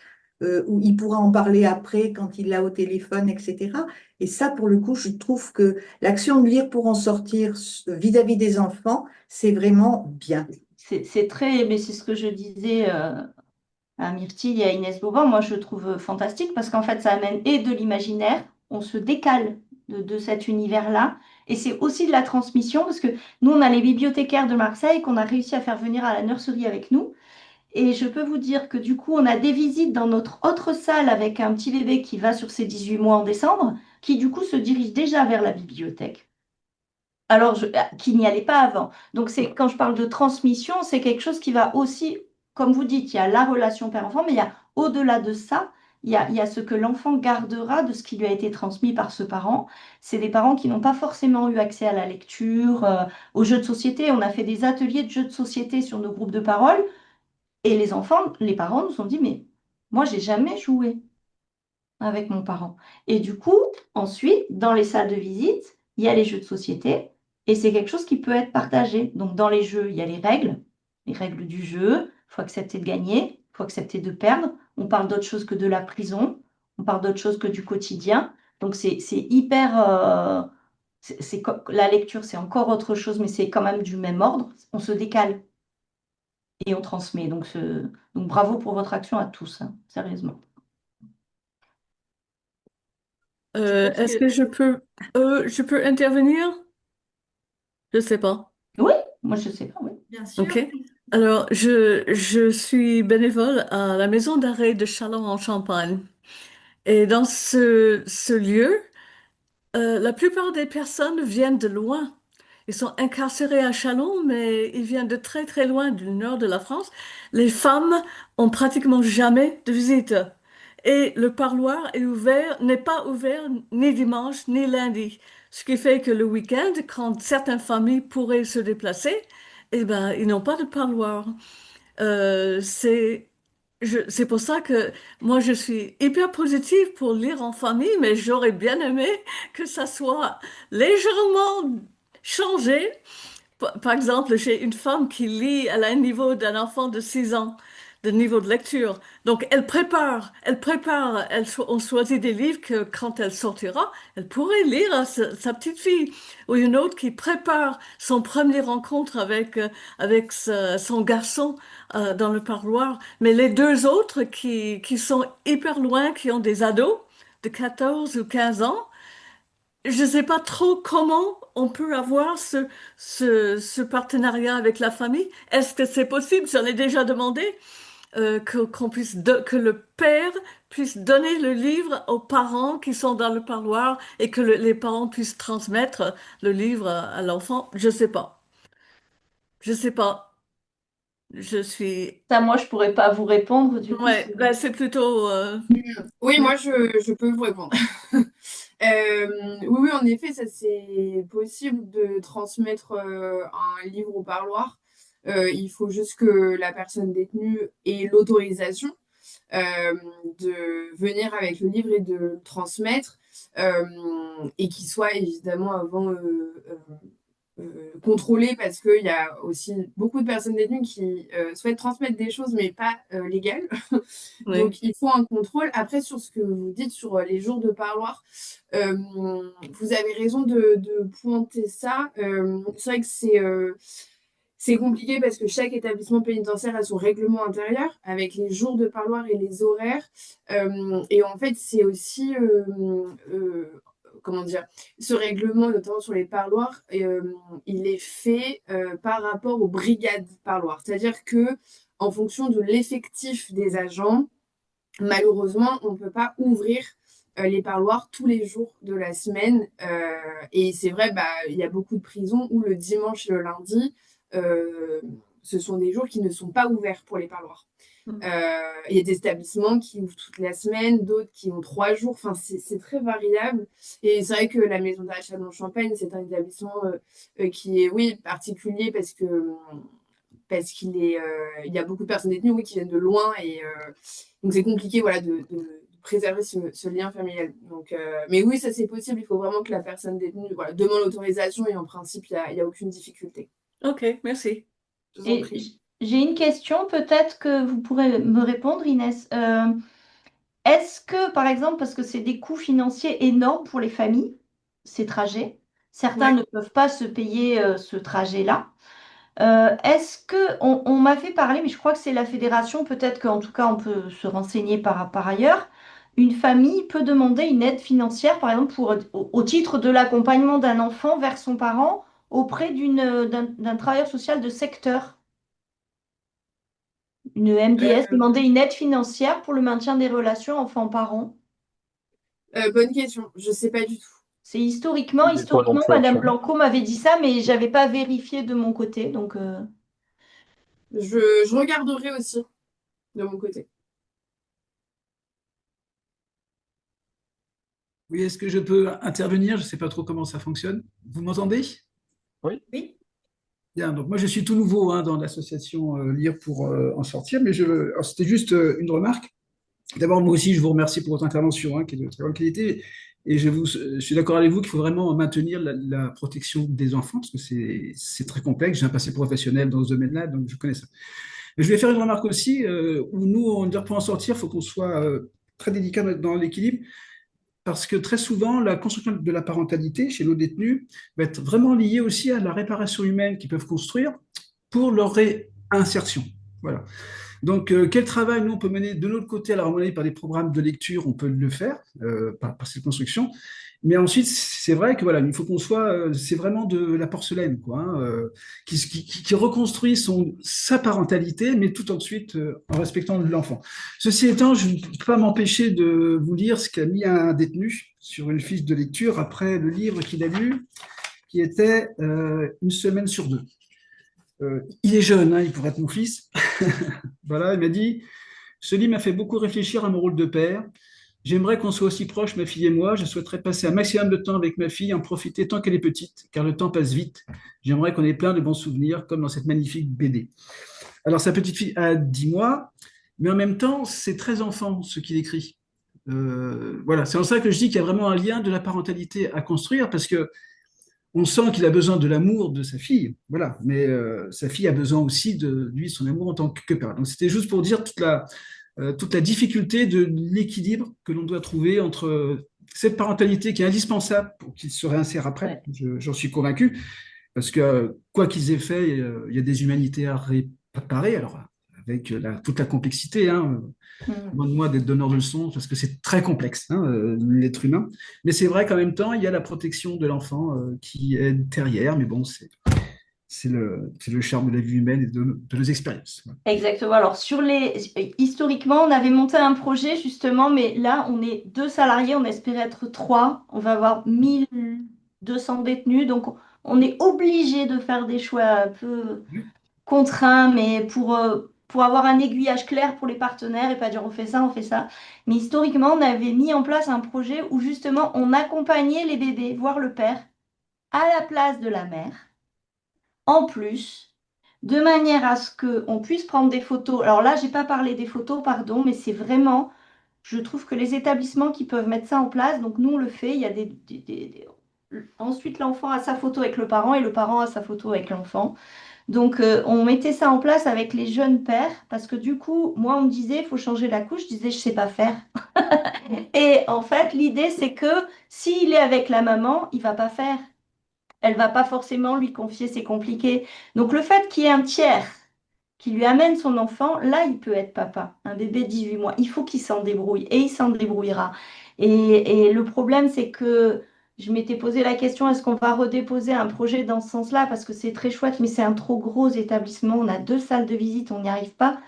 où il pourra en parler après quand il l'a au téléphone, etc. Et ça, pour le coup, je trouve que l'action de lire pour en sortir vis-à-vis des enfants, c'est vraiment bien. C'est très, mais c'est ce que je disais à Myrtille et à Inès Bauban, moi je trouve fantastique parce qu'en fait ça amène et de l'imaginaire, on se décale de cet univers-là, et c'est aussi de la transmission parce que nous on a les bibliothécaires de Marseille qu'on a réussi à faire venir à la nurserie avec nous, et je peux vous dire que du coup on a des visites dans notre autre salle avec un petit bébé qui va sur ses 18 mois en décembre, qui du coup se dirige déjà vers la bibliothèque. Alors qu'il n'y allait pas avant. Donc c'est quand je parle de transmission, c'est quelque chose qui va aussi, comme vous dites, il y a la relation père-enfant, mais il y a au-delà de ça, il y a ce que l'enfant gardera de ce qui lui a été transmis par ce parent. C'est des parents qui n'ont pas forcément eu accès à la lecture, aux jeux de société. On a fait des ateliers de jeux de société sur nos groupes de parole, et les enfants, les parents nous ont dit, mais moi j'ai jamais joué avec mon parent. Et du coup, ensuite, dans les salles de visite, il y a les jeux de société et c'est quelque chose qui peut être partagé. Donc, dans les jeux, il y a les règles du jeu. Il faut accepter de gagner, il faut accepter de perdre. On parle d'autre chose que de la prison, on parle d'autre chose que du quotidien. Donc, c'est hyper. La lecture, c'est encore autre chose, mais c'est quand même du même ordre. On se décale et on transmet. Donc bravo pour votre action à tous, hein, sérieusement. Je pense Est-ce que que je peux intervenir? Je sais pas. Oui, moi je sais pas, oui. bien sûr. OK. Alors, je suis bénévole à la maison d'arrêt de Châlons en Champagne. Et dans ce lieu, la plupart des personnes viennent de loin. Ils sont incarcérés à Châlons, mais ils viennent de très très loin du nord de la France. Les femmes ont pratiquement jamais de visite. Et le parloir n'est pas ouvert ni dimanche ni lundi. Ce qui fait que le week-end, quand certaines familles pourraient se déplacer, eh ben, ils n'ont pas de parloir. Euh, c'est, c'est pour ça que moi, je suis hyper positive pour lire en famille, mais j'aurais bien aimé que ça soit légèrement changé. Par exemple, j'ai une femme qui lit, elle a un niveau d'un enfant de 6 ans, de niveau de lecture. Donc, on choisit des livres que quand elle sortira, elle pourrait lire à sa petite fille. Ou une autre qui prépare son premier rencontre avec son garçon dans le parloir. Mais les deux autres qui sont hyper loin, qui ont des ados de 14 ou 15 ans, je ne sais pas trop comment on peut avoir ce partenariat avec la famille. Est-ce que c'est possible? J'en ai déjà demandé que le père puisse donner le livre aux parents qui sont dans le parloir et que les parents puissent transmettre le livre à l'enfant. Je sais pas. Je sais pas. Je suis. Ça, moi je pourrais pas vous répondre, du coup, Ouais, ben c'est plutôt. Oui, moi, je peux vous répondre. Oui, oui, en effet, ça c'est possible de transmettre un livre au parloir. Il faut juste que la personne détenue ait l'autorisation de venir avec le livre et de le transmettre, et qu'il soit évidemment avant contrôlé, parce qu'il y a aussi beaucoup de personnes détenues qui souhaitent transmettre des choses mais pas légales. Oui. Donc il faut un contrôle. Après, sur ce que vous dites sur les jours de parloir, euh, vous avez raison de pointer ça. C'est vrai que c'est compliqué parce que chaque établissement pénitentiaire a son règlement intérieur avec les jours de parloir et les horaires. Et en fait, c'est aussi, comment dire, ce règlement, notamment sur les parloirs, il est fait par rapport aux brigades parloirs. C'est-à-dire que en fonction de l'effectif des agents, malheureusement, on ne peut pas ouvrir les parloirs tous les jours de la semaine. Et c'est vrai, bah, il y a beaucoup de prisons où le dimanche et le lundi, euh, ce sont des jours qui ne sont pas ouverts pour les parloirs. Mm. Il y a des établissements qui ouvrent toute la semaine, d'autres qui ont 3 jours. Enfin, c'est très variable. Et c'est vrai que la maison d'arrêt Châlons-Champagne, c'est un établissement qui est, oui, particulier parce il y a beaucoup de personnes détenues, oui, qui viennent de loin, et donc c'est compliqué, voilà, de préserver ce lien familial. Donc, mais oui, ça c'est possible. Il faut vraiment que la personne détenue, voilà, demande l'autorisation, et en principe, il y a aucune difficulté. OK, merci. Je vous en Et prie. j'ai une question, peut-être que vous pourrez me répondre, Inès. Est-ce que, par exemple, parce que c'est des coûts financiers énormes pour les familles, ces trajets, certains Ouais. ne peuvent pas se payer ce trajet-là. Est-ce que on m'a fait parler, mais je crois que c'est la fédération, peut-être qu'en tout cas on peut se renseigner par ailleurs. Une famille peut demander une aide financière, par exemple, au titre de l'accompagnement d'un enfant vers son parent auprès d'un travailleur social de secteur. Une MDS, Euh, demander une aide financière pour le maintien des relations enfant-parent. Bonne question. Je sais pas du tout. C'est Des fois non historiquement, plus, Madame actuellement. Blanco m'avait dit ça, mais j'avais pas vérifié de mon côté, donc. Je regarderai aussi de mon côté. Oui, est-ce que je peux intervenir? Je ne sais pas trop comment ça fonctionne. Vous m'entendez? Oui. Oui. Bien, donc moi je suis tout nouveau dans l'association Lire pour en sortir, mais alors, c'était juste une remarque. D'abord, moi aussi, je vous remercie pour votre intervention, qui est de très bonne qualité. Et je suis d'accord avec vous qu'il faut vraiment maintenir la protection des enfants, parce que c'est très complexe. J'ai un passé professionnel dans ce domaine-là, donc je connais ça. Mais je vais faire une remarque aussi, où nous, on dire pour en sortir, il faut qu'on soit très délicat dans l'équilibre, parce que très souvent, la construction de la parentalité chez nos détenus va être vraiment liée aussi à la réparation humaine qu'ils peuvent construire pour leur réinsertion. Voilà. Donc, quel travail nous on peut mener de notre côté? Alors, à mon avis, par des programmes de lecture, on peut le faire par cette construction. Mais ensuite, c'est vrai que voilà, il faut qu'on soit, c'est vraiment de la porcelaine, quoi, hein, qui reconstruit sa parentalité, mais tout ensuite en respectant l'enfant. Ceci étant, je ne peux pas m'empêcher de vous lire ce qu'a mis un détenu sur une fiche de lecture après le livre qu'il a lu, qui était Une semaine sur deux. Il est jeune, hein, il pourrait être mon fils. Voilà, il m'a dit, ce livre m'a fait beaucoup réfléchir à mon rôle de père. J'aimerais qu'on soit aussi proches, ma fille et moi. Je souhaiterais passer un maximum de temps avec ma fille, en profiter tant qu'elle est petite, car le temps passe vite. J'aimerais qu'on ait plein de bons souvenirs, comme dans cette magnifique BD. Alors, sa petite fille a 10 mois, mais en même temps, c'est très enfant ce qu'il écrit. Voilà, c'est en ça que je dis qu'il y a vraiment un lien de la parentalité à construire, parce que on sent qu'il a besoin de l'amour de sa fille, voilà, mais sa fille a besoin aussi de lui, son amour en tant que père. Donc c'était juste pour dire toute la difficulté de l'équilibre que l'on doit trouver entre cette parentalité qui est indispensable pour qu'il se réinsère après, j'en suis convaincu, parce que quoi qu'ils aient fait, il y a des humanités à réparer, alors avec toute la complexité, hein, loin de moi d'être donneur de leçons, parce que c'est très complexe, hein, l'être humain. Mais c'est vrai qu'en même temps, il y a la protection de l'enfant qui est derrière, mais bon, c'est le charme de la vie humaine et de nos expériences. Voilà. Exactement. Alors, historiquement, on avait monté un projet justement, mais là, on est 2 salariés, on espérait être 3. On va avoir 1 200 détenus, donc on est obligé de faire des choix un peu contraints, mais pour avoir un aiguillage clair pour les partenaires et pas dire on fait ça, on fait ça. Mais historiquement, on avait mis en place un projet où justement on accompagnait les bébés, voir le père, à la place de la mère, en plus, de manière à ce qu'on puisse prendre des photos. Alors là, j'ai pas parlé des photos, pardon, mais c'est vraiment, je trouve que les établissements qui peuvent mettre ça en place, donc nous on le fait, il y a ensuite l'enfant a sa photo avec le parent et le parent a sa photo avec l'enfant. Donc, on mettait ça en place avec les jeunes pères parce que du coup, moi, on me disait, il faut changer la couche. Je disais, je sais pas faire. Et en fait, l'idée, c'est que s'il est avec la maman, il va pas faire. Elle va pas forcément lui confier, c'est compliqué. Donc, le fait qu'il y ait un tiers qui lui amène son enfant, là, il peut être papa. Un bébé de 18 mois, il faut qu'il s'en débrouille et il s'en débrouillera. Et le problème, c'est que je m'étais posé la question, est-ce qu'on va redéposer un projet dans ce sens-là? Parce que c'est très chouette, mais c'est un trop gros établissement. On a 2 salles de visite, on n'y arrive pas.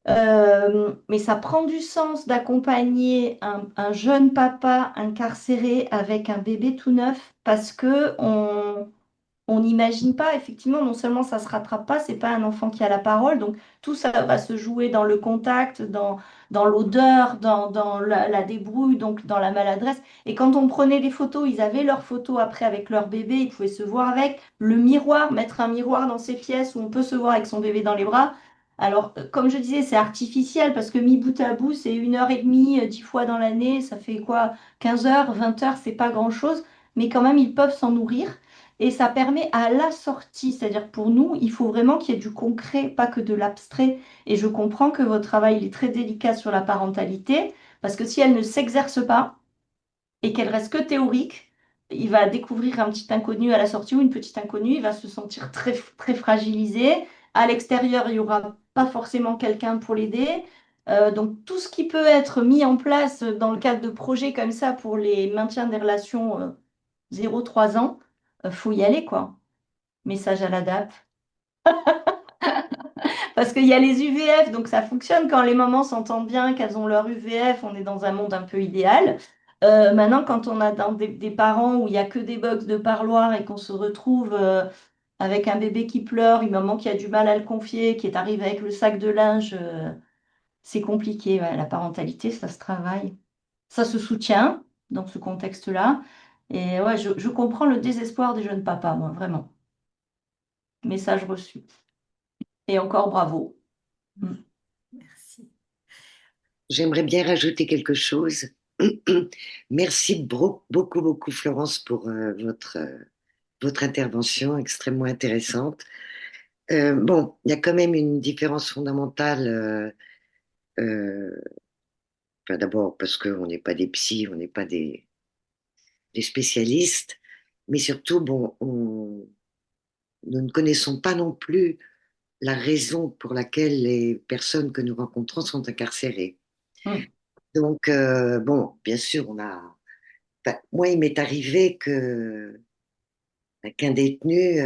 Mais ça prend du sens d'accompagner un jeune papa incarcéré avec un bébé tout neuf parce que on n'imagine pas, effectivement, non seulement ça se rattrape pas, c'est pas un enfant qui a la parole, donc tout ça va se jouer dans le contact, dans l'odeur, dans la débrouille, donc dans la maladresse. Et quand on prenait des photos, ils avaient leurs photos après avec leur bébé, ils pouvaient se voir avec le miroir, mettre un miroir dans ces pièces où on peut se voir avec son bébé dans les bras. Alors, comme je disais, c'est artificiel parce que mis bout à bout, c'est 1 heure et demie, 10 fois dans l'année, ça fait quoi? 15 heures, 20 heures, c'est pas grand-chose, mais quand même, ils peuvent s'en nourrir. Et ça permet à la sortie, c'est-à-dire pour nous, il faut vraiment qu'il y ait du concret, pas que de l'abstrait. Et je comprends que votre travail il est très délicat sur la parentalité, parce que si elle ne s'exerce pas et qu'elle reste que théorique, il va découvrir un petit inconnu à la sortie ou une petite inconnue, il va se sentir très, très fragilisé. À l'extérieur, il n'y aura pas forcément quelqu'un pour l'aider. Donc tout ce qui peut être mis en place dans le cadre de projets comme ça pour les maintiens des relations 0-3 ans, faut y aller, quoi. Message à la DAP. Parce qu'il y a les UVF, donc ça fonctionne quand les mamans s'entendent bien, qu'elles ont leur UVF, on est dans un monde un peu idéal. Maintenant, quand on a des parents où il n'y a que des box de parloir et qu'on se retrouve avec un bébé qui pleure, une maman qui a du mal à le confier, qui est arrivée avec le sac de linge, c'est compliqué. Ouais. La parentalité, ça se travaille. Ça se soutient dans ce contexte-là. Et ouais, je comprends le désespoir des jeunes papas, moi, vraiment. Message reçu. Et encore bravo. Mm. Merci. J'aimerais bien rajouter quelque chose. Merci beaucoup, beaucoup, Florence, pour votre intervention extrêmement intéressante. Bon, il y a quand même une différence fondamentale. Euh, enfin, d'abord, parce qu'on n'est pas des psys, on n'est pas des spécialistes, mais surtout, bon, nous ne connaissons pas non plus la raison pour laquelle les personnes que nous rencontrons sont incarcérées. Hum. Donc, bon, bien sûr, enfin, moi, il m'est arrivé qu'un détenu,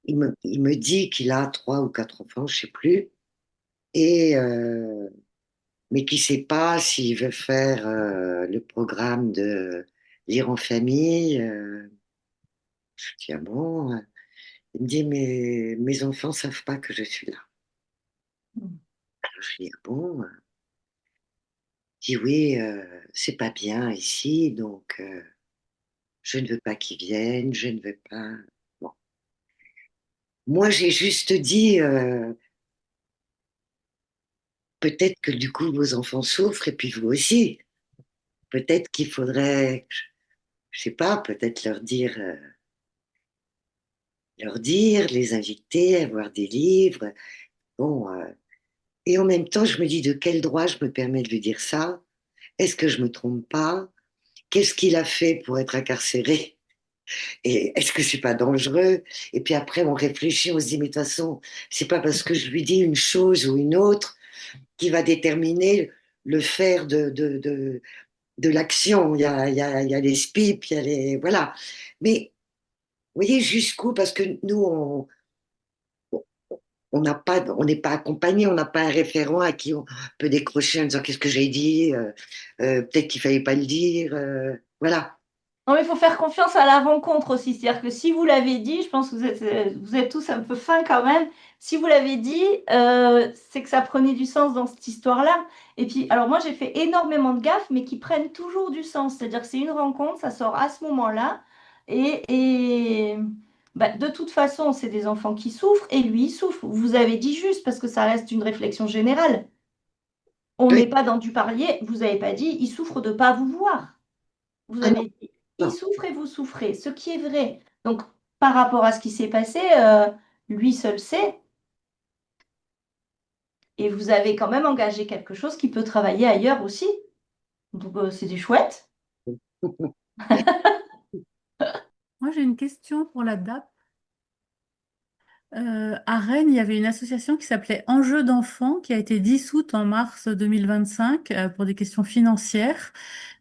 il me dit qu'il a 3 ou 4 enfants, je sais plus, et, mais qui ne sait pas s'il veut faire le programme de lire en famille. Je dis, ah bon? Il me dit, mais mes enfants ne savent pas que je suis là. Hum. Alors, je dis, ah bon? Il dit, oui, c'est pas bien ici, donc je ne veux pas qu'ils viennent, je ne veux pas. Bon. Moi, j'ai juste dit, peut-être que du coup, vos enfants souffrent et puis vous aussi. Peut-être qu'il faudrait, je sais pas, peut-être leur dire, les inviter à voir des livres. Bon, et en même temps, je me dis de quel droit je me permets de lui dire ça? Est-ce que je me trompe pas? Qu'est-ce qu'il a fait pour être incarcéré? Et est-ce que c'est pas dangereux? Et puis après, on réfléchit, on se dit, mais de toute façon, c'est pas parce que je lui dis une chose ou une autre qui va déterminer le faire de l'action. Il y a les SPIP, il y a les. Voilà. Mais vous voyez jusqu'où? Parce que nous, on n'est pas accompagné, on n'a pas un référent à qui on peut décrocher en disant qu'est-ce que j'ai dit, peut-être qu'il fallait pas le dire, voilà. Non, mais il faut faire confiance à la rencontre aussi. C'est-à-dire que si vous l'avez dit, je pense que vous êtes tous un peu fins quand même. Si vous l'avez dit, c'est que ça prenait du sens dans cette histoire-là. Et puis, alors moi, j'ai fait énormément de gaffes, mais qui prennent toujours du sens. C'est-à-dire que c'est une rencontre, ça sort à ce moment-là. Et bah, de toute façon, c'est des enfants qui souffrent et lui, il souffre. Vous avez dit juste parce que ça reste une réflexion générale. On Oui, n'est pas dans du parler. Vous n'avez pas dit, il souffre de ne pas vous voir. Vous ah non, avez dit, il non. souffre et vous souffrez, ce qui est vrai. Donc, par rapport à ce qui s'est passé, lui seul sait, et vous avez quand même engagé quelque chose qui peut travailler ailleurs aussi. Donc, c'est du chouette. Moi, j'ai une question pour la DAP. À Rennes, il y avait une association qui s'appelait Enjeux d'enfants qui a été dissoute en mars 2025 pour des questions financières.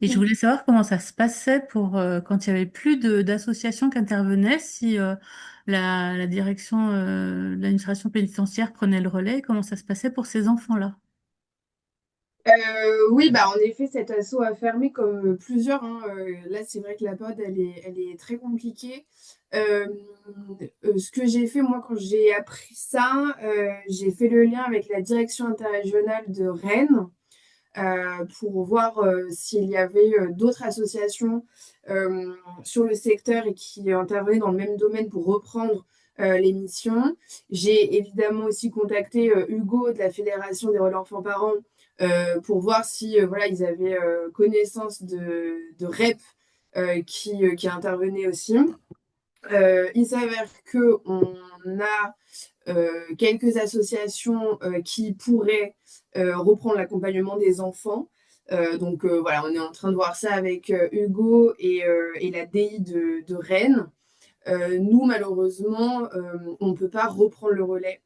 Et je voulais savoir comment ça se passait pour quand il y avait plus d'associations qui intervenaient, si la direction de l'administration pénitentiaire prenait le relais, comment ça se passait pour ces enfants-là. Oui, bah en effet, cet assaut a fermé comme plusieurs, hein. Là, c'est vrai que la période, elle est très compliquée. Euh, Ce que j'ai fait, moi, quand j'ai appris ça, j'ai fait le lien avec la direction interrégionale de Rennes pour voir s'il y avait d'autres associations euh, sur le secteur et qui intervenaient dans le même domaine pour reprendre les missions. J'ai évidemment aussi contacté Hugo de la Fédération des relais enfants-parents pour voir si voilà, ils avaient connaissance de REP qui intervenaient aussi. Il s'avère qu'on a quelques associations qui pourraient reprendre l'accompagnement des enfants. Donc voilà, on est en train de voir ça avec Hugo et la DI de Rennes. Nous, malheureusement, on ne peut pas reprendre le relais.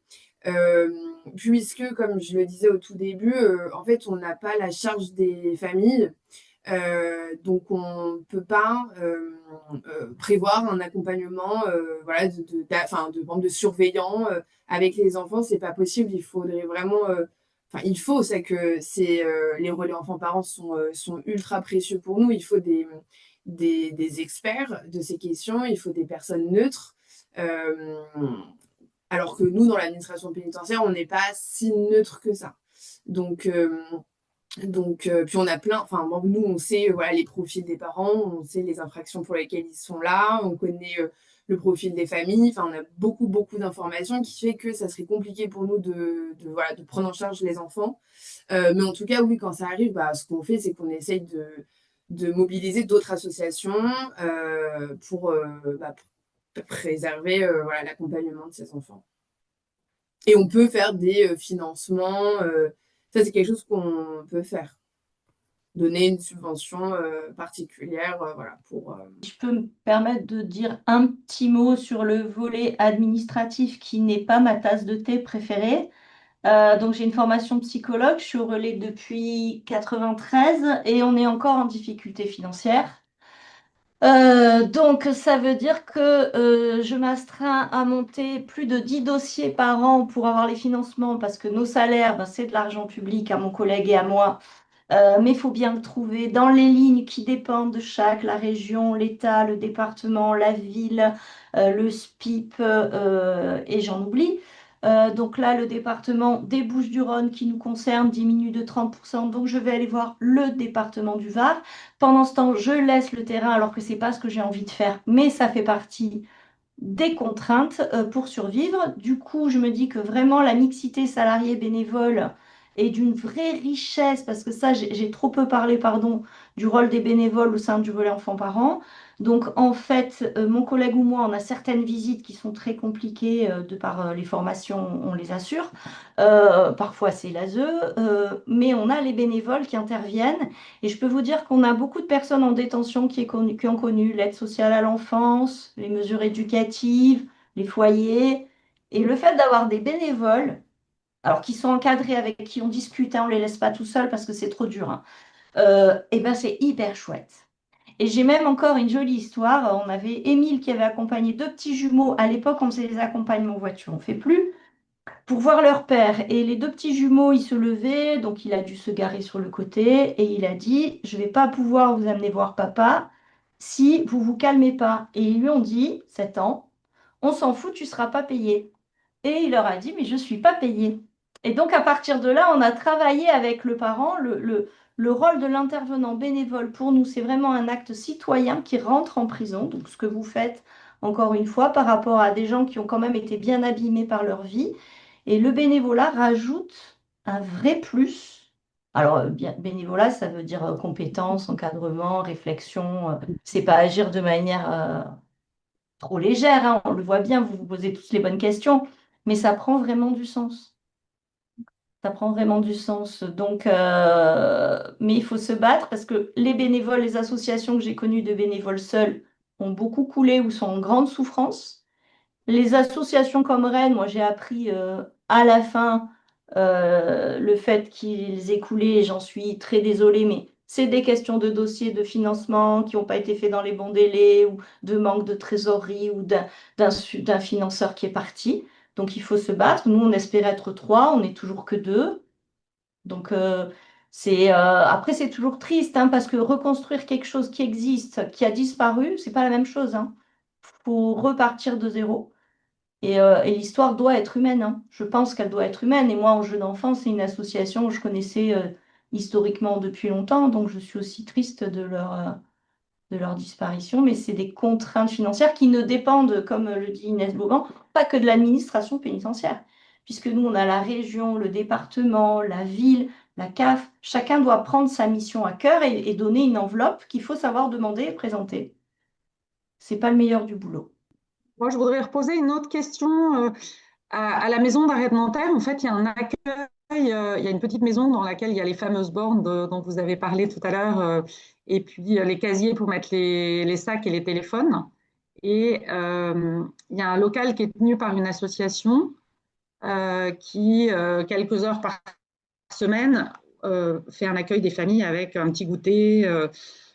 Euh, Puisque, comme je le disais au tout début, en fait, on n'a pas la charge des familles. Donc, on ne peut pas prévoir un accompagnement voilà, enfin, de surveillants avec les enfants. C'est pas possible. Il faudrait vraiment. Enfin, il faut, c'est que les relais enfants-parents sont ultra précieux pour nous. Il faut des experts de ces questions. Il faut des personnes neutres. Euh, alors que nous, dans l'administration pénitentiaire, on n'est pas si neutre que ça. Donc, puis on a plein, enfin, bon, nous, on sait voilà, les profils des parents, on sait les infractions pour lesquelles ils sont là, on connaît le profil des familles, enfin, on a beaucoup, beaucoup d'informations qui fait que ça serait compliqué pour nous voilà, de prendre en charge les enfants. Mais en tout cas, oui, quand ça arrive, bah, ce qu'on fait, c'est qu'on essaye de mobiliser d'autres associations pour préserver voilà, l'accompagnement de ces enfants. Et on peut faire des financements. Ça, c'est quelque chose qu'on peut faire. donner une subvention particulière, voilà, pour... Je peux me permettre de dire un petit mot sur le volet administratif qui n'est pas ma tasse de thé préférée. Donc j'ai une formation psychologue, je suis au relais depuis 93 et on est encore en difficulté financière. Donc ça veut dire que je m'astreins à monter plus de 10 dossiers par an pour avoir les financements parce que nos salaires, ben, c'est de l'argent public à mon collègue et à moi. Mais il faut bien le trouver dans les lignes qui dépendent de chaque, la région, l'État, le département, la ville, le SPIP, et j'en oublie. Donc là, le département des Bouches-du-Rhône qui nous concerne diminue de 30%, donc je vais aller voir le département du Var. Pendant ce temps, je laisse le terrain alors que c'est pas ce que j'ai envie de faire, mais ça fait partie des contraintes pour survivre. Du coup, je me dis que vraiment la mixité salariée bénévole est d'une vraie richesse, parce que ça, j'ai trop peu parlé, pardon, du rôle des bénévoles au sein du relais enfants-parents. Donc, en fait, mon collègue ou moi, on a certaines visites qui sont très compliquées de par les formations, on les assure. Parfois, c'est l'ASE, mais on a les bénévoles qui interviennent. Et je peux vous dire qu'on a beaucoup de personnes en détention qui ont connu l'aide sociale à l'enfance, les mesures éducatives, les foyers. Et le fait d'avoir des bénévoles, alors qui sont encadrés, avec qui on discute, hein, on ne les laisse pas tout seuls parce que c'est trop dur, hein, et ben c'est hyper chouette. Et j'ai même encore une jolie histoire. On avait Émile qui avait accompagné deux petits jumeaux. À l'époque, on faisait les accompagnements en voiture, on ne fait plus pour voir leur père. Et les deux petits jumeaux, ils se levaient, donc il a dû se garer sur le côté et il a dit, je vais pas pouvoir vous amener voir papa si vous vous calmez pas. Et ils lui ont dit, 7 ans, on s'en fout, tu seras pas payé. Et il leur a dit, mais je suis pas payé. Et donc à partir de là, on a travaillé avec le parent. Le rôle de l'intervenant bénévole pour nous, c'est vraiment un acte citoyen qui rentre en prison. Donc ce que vous faites, encore une fois, par rapport à des gens qui ont quand même été bien abîmés par leur vie. Et le bénévolat rajoute un vrai plus. Alors, bien, bénévolat, ça veut dire compétence, encadrement, réflexion. C'est pas agir de manière trop légère, hein, on le voit bien, vous vous posez toutes les bonnes questions, mais ça prend vraiment du sens. Ça prend vraiment du sens. Donc, mais il faut se battre parce que les bénévoles, les associations que j'ai connues de bénévoles seuls ont beaucoup coulé ou sont en grande souffrance. Les associations comme Rennes, moi j'ai appris à la fin le fait qu'ils aient coulé, et j'en suis très désolée, mais c'est des questions de dossiers de financement qui n'ont pas été faits dans les bons délais ou de manque de trésorerie ou d'un financeur qui est parti. Donc il faut se battre. Nous, on espérait être trois, on n'est toujours que deux. Donc après, c'est toujours triste hein, parce que reconstruire quelque chose qui existe, qui a disparu, c'est pas la même chose. Hein. Faut repartir de zéro. Et l'histoire doit être humaine, hein. Je pense qu'elle doit être humaine. Et moi, en jeu d'enfant, c'est une association que je connaissais historiquement depuis longtemps, donc je suis aussi triste de leur disparition. Mais c'est des contraintes financières qui ne dépendent, comme le dit Inès Bogan, pas que de l'administration pénitentiaire, puisque nous, on a la région, le département, la ville, la CAF. Chacun doit prendre sa mission à cœur et donner une enveloppe qu'il faut savoir demander et présenter. C'est pas le meilleur du boulot. Moi, je voudrais reposer une autre question. À la maison d'arrêt de Nanterre, en fait, il y a un accueil, il y a une petite maison dans laquelle il y a les fameuses bornes dont vous avez parlé tout à l'heure, et puis les casiers pour mettre les sacs et les téléphones. Et il y a un local qui est tenu par une association qui, quelques heures par semaine, fait un accueil des familles avec un petit goûter,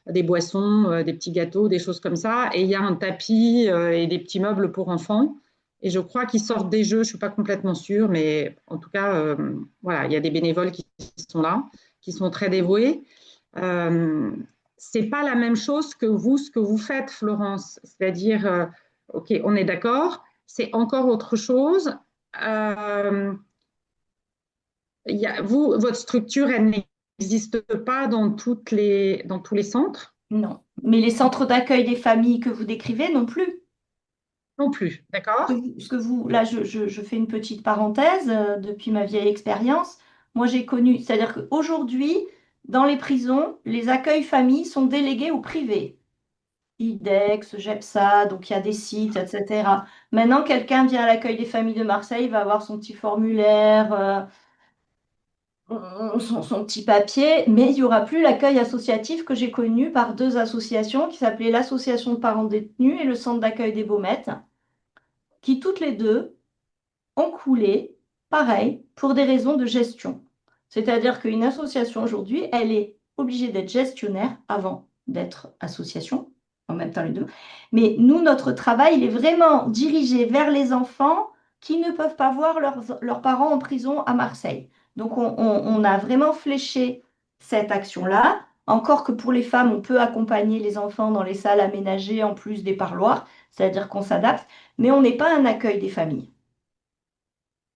des boissons, des petits gâteaux, des choses comme ça. Et il y a un tapis et des petits meubles pour enfants. Et je crois qu'ils sortent des jeux, je ne suis pas complètement sûre, mais en tout cas, voilà, il y a des bénévoles qui sont là, qui sont très dévoués. C'est pas la même chose que vous, ce que vous faites, Florence. C'est-à-dire, OK, on est d'accord, c'est encore autre chose. Votre structure, elle n'existe pas dans tous les centres? Non. Mais les centres d'accueil des familles que vous décrivez non plus. Non plus, d'accord? Là, je fais une petite parenthèse depuis ma vieille expérience. Moi, j'ai connu, c'est-à-dire qu'aujourd'hui, dans les prisons, les accueils familles sont délégués au privé. IDEX, GEPSA, donc il y a des sites, etc. Maintenant, quelqu'un vient à l'accueil des familles de Marseille, va avoir son petit formulaire. son petit papier, mais il n'y aura plus l'accueil associatif que j'ai connu par deux associations qui s'appelaient l'Association de parents détenus et le Centre d'accueil des Baumettes, qui toutes les deux ont coulé, pareil, pour des raisons de gestion. C'est-à-dire qu'une association aujourd'hui, elle est obligée d'être gestionnaire avant d'être association, en même temps les deux. Mais nous, notre travail, il est vraiment dirigé vers les enfants qui ne peuvent pas voir leurs parents en prison à Marseille. Donc, on a vraiment fléché cette action-là. Encore que pour les femmes, on peut accompagner les enfants dans les salles aménagées en plus des parloirs, c'est-à-dire qu'on s'adapte, mais on n'est pas un accueil des familles.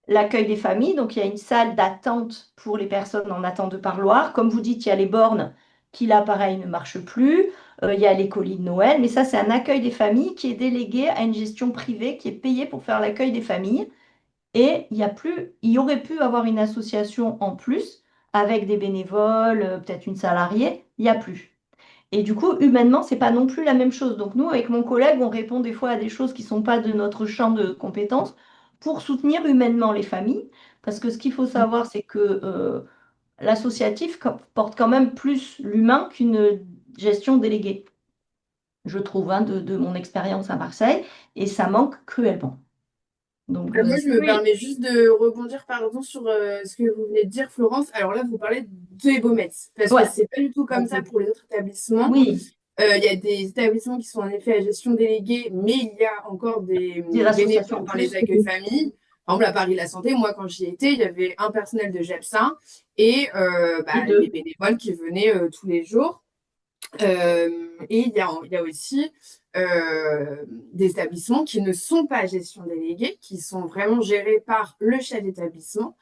L'accueil des familles, donc il y a une salle d'attente pour les personnes en attente de parloir. Comme vous dites, il y a les bornes qui là, pareil, ne marchent plus. Il y a les colis de Noël, mais ça, c'est un accueil des familles qui est délégué à une gestion privée qui est payée pour faire l'accueil des familles. Et il y aurait pu avoir une association en plus avec des bénévoles, peut-être une salariée. Il n'y a plus. Et du coup, humainement, c'est pas non plus la même chose. Donc nous, avec mon collègue, on répond des fois à des choses qui sont pas de notre champ de compétences pour soutenir humainement les familles. Parce que ce qu'il faut savoir, c'est que l'associatif porte quand même plus l'humain qu'une gestion déléguée, je trouve, hein, de mon expérience à Marseille. Et ça manque cruellement. Donc, Moi, je me oui, permets juste de rebondir, pardon, sur ce que vous venez de dire, Florence. Alors là, vous parlez des Baumettes, parce que ouais, c'est pas du tout comme ça pour les autres établissements. oui, Il y a des établissements qui sont en effet à gestion déléguée, mais il y a encore des des associations bénévoles en dans les plus. accueils familles. Par exemple, à Paris La Santé, moi, quand j'y étais, il y avait un personnel de GEPSA et Et les deux. bénévoles qui venaient tous les jours. Et il y a aussi des établissements qui ne sont pas à gestion déléguée, qui sont vraiment gérés par le chef d'établissement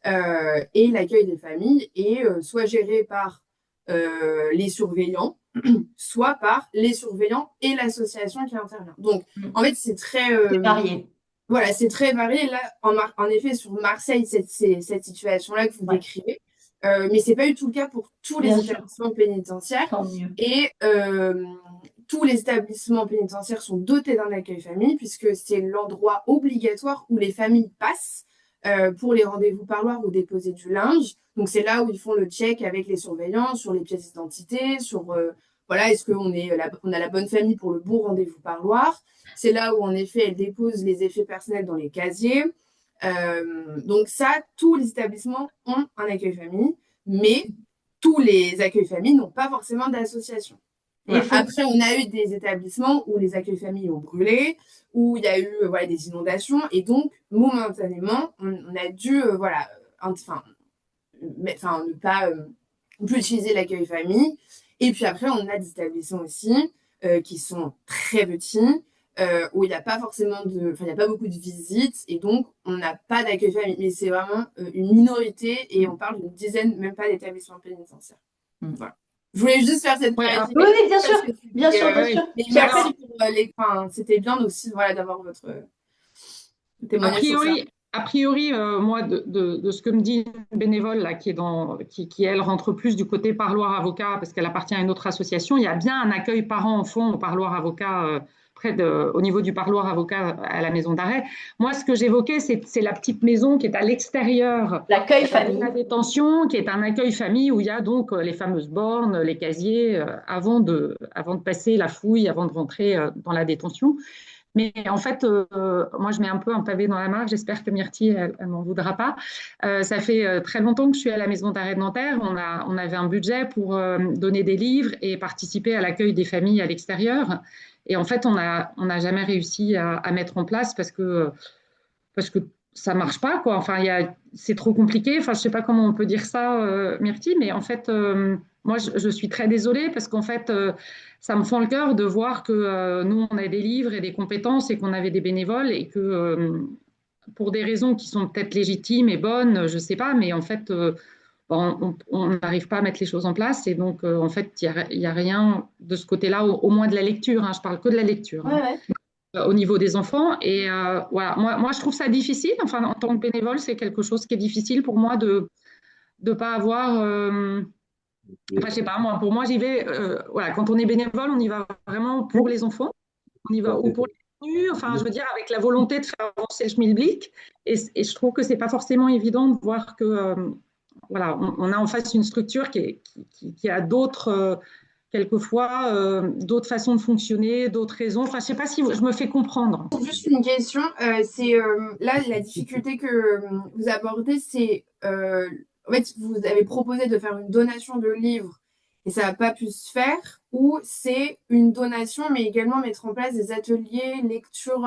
et l'accueil des familles est soit géré par les surveillants, soit par les surveillants et l'association qui intervient. Donc, en fait, c'est très C'est varié. voilà, c'est très varié. Là, en effet, sur Marseille, c'est cette situation-là que vous Ouais, décrivez. Mais c'est pas du tout le cas pour tous les bien sûr, établissements pénitentiaires. tant mieux. Et tous les établissements pénitentiaires sont dotés d'un accueil famille, puisque c'est l'endroit obligatoire où les familles passent pour les rendez-vous parloirs ou déposer du linge. Donc c'est là où ils font le check avec les surveillants sur les pièces d'identité, sur voilà, est-ce on a la bonne famille pour le bon rendez-vous parloir. C'est là où, en effet, elle dépose les effets personnels dans les casiers. Donc ça, tous les établissements ont un accueil famille, mais tous les accueils familles n'ont pas forcément d'association. Voilà. Après, on a eu des établissements où les accueils familles ont brûlé, où il y a eu voilà, des inondations, et donc, momentanément, on a dû ne pas plus utiliser l'accueil famille. Et puis après, on a des établissements aussi qui sont très petits, où il n'y a pas forcément il n'y a pas beaucoup de visites, et donc on n'a pas d'accueil famille. Mais c'est vraiment une minorité, et on parle d'une dizaine, même pas d'établissements pénitentiaires. Voilà. Je voulais juste faire cette clarification. Oui, bien sûr, bien sûr, bien sûr. Mais merci pour c'était bien aussi voilà, d'avoir votre témoignage sur ça. A priori, moi, de ce que me dit une bénévole là, qui elle rentre plus du côté parloir avocat parce qu'elle appartient à une autre association, il y a bien un accueil parent-enfant au parloir avocat au niveau du parloir avocat à la maison d'arrêt. Moi, ce que j'évoquais, c'est la petite maison qui est à l'extérieur l'accueil famille. de la détention, qui est un accueil famille où il y a donc les fameuses bornes, les casiers, avant de passer la fouille, avant de rentrer dans la détention. Mais en fait, moi, je mets un peu un pavé dans la mare. J'espère que Myrtille, elle m'en voudra pas. Ça fait très longtemps que je suis à la maison d'arrêt de Nanterre. On avait un budget pour donner des livres et participer à l'accueil des familles à l'extérieur. Et en fait, on n'a jamais réussi à mettre en place parce que ça marche pas, quoi. Enfin, c'est trop compliqué. Enfin, je sais pas comment on peut dire ça, Myrtille, mais en fait, moi, je suis très désolée parce qu'en fait, ça me fend le cœur de voir que nous, on a des livres et des compétences et qu'on avait des bénévoles et que pour des raisons qui sont peut-être légitimes et bonnes, je sais pas, mais en fait, on n'arrive pas à mettre les choses en place et donc, en fait, il y a rien de ce côté-là, au moins de la lecture. Hein, je parle que de la lecture. Hein. Ouais. Au niveau des enfants. Et voilà, moi, je trouve ça difficile. Enfin, en tant que bénévole, c'est quelque chose qui est difficile pour moi de ne pas avoir. Enfin, je sais pas, moi, pour moi, j'y vais. Voilà, quand on est bénévole, on y va vraiment pour les enfants. On y va ou pour les détenus. Enfin, je veux dire, avec la volonté de faire avancer le schmilblick. Et je trouve que c'est pas forcément évident de voir que. voilà, on a en face une structure qui a d'autres, quelquefois, d'autres façons de fonctionner, d'autres raisons. Enfin, je ne sais pas si je me fais comprendre. Juste une question, c'est là la difficulté que vous abordez, c'est en fait vous avez proposé de faire une donation de livres et ça n'a pas pu se faire, ou c'est une donation mais également mettre en place des ateliers lecture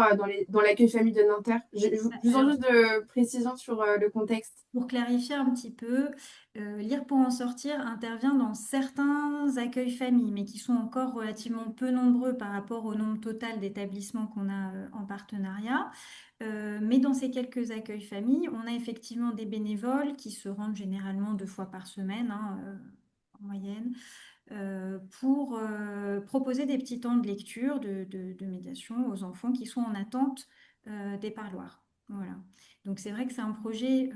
dans l'accueil famille de Nanterre. Je besoin Alors, juste de précision sur le contexte. pour clarifier un petit peu, Lire pour en sortir intervient dans certains accueils familles, mais qui sont encore relativement peu nombreux par rapport au nombre total d'établissements qu'on a en partenariat. Mais dans ces quelques accueils familles, on a effectivement des bénévoles qui se rendent généralement 2 fois par semaine, hein, en moyenne, pour proposer des petits temps de lecture, de médiation aux enfants qui sont en attente des parloirs. Voilà. Donc c'est vrai que c'est un projet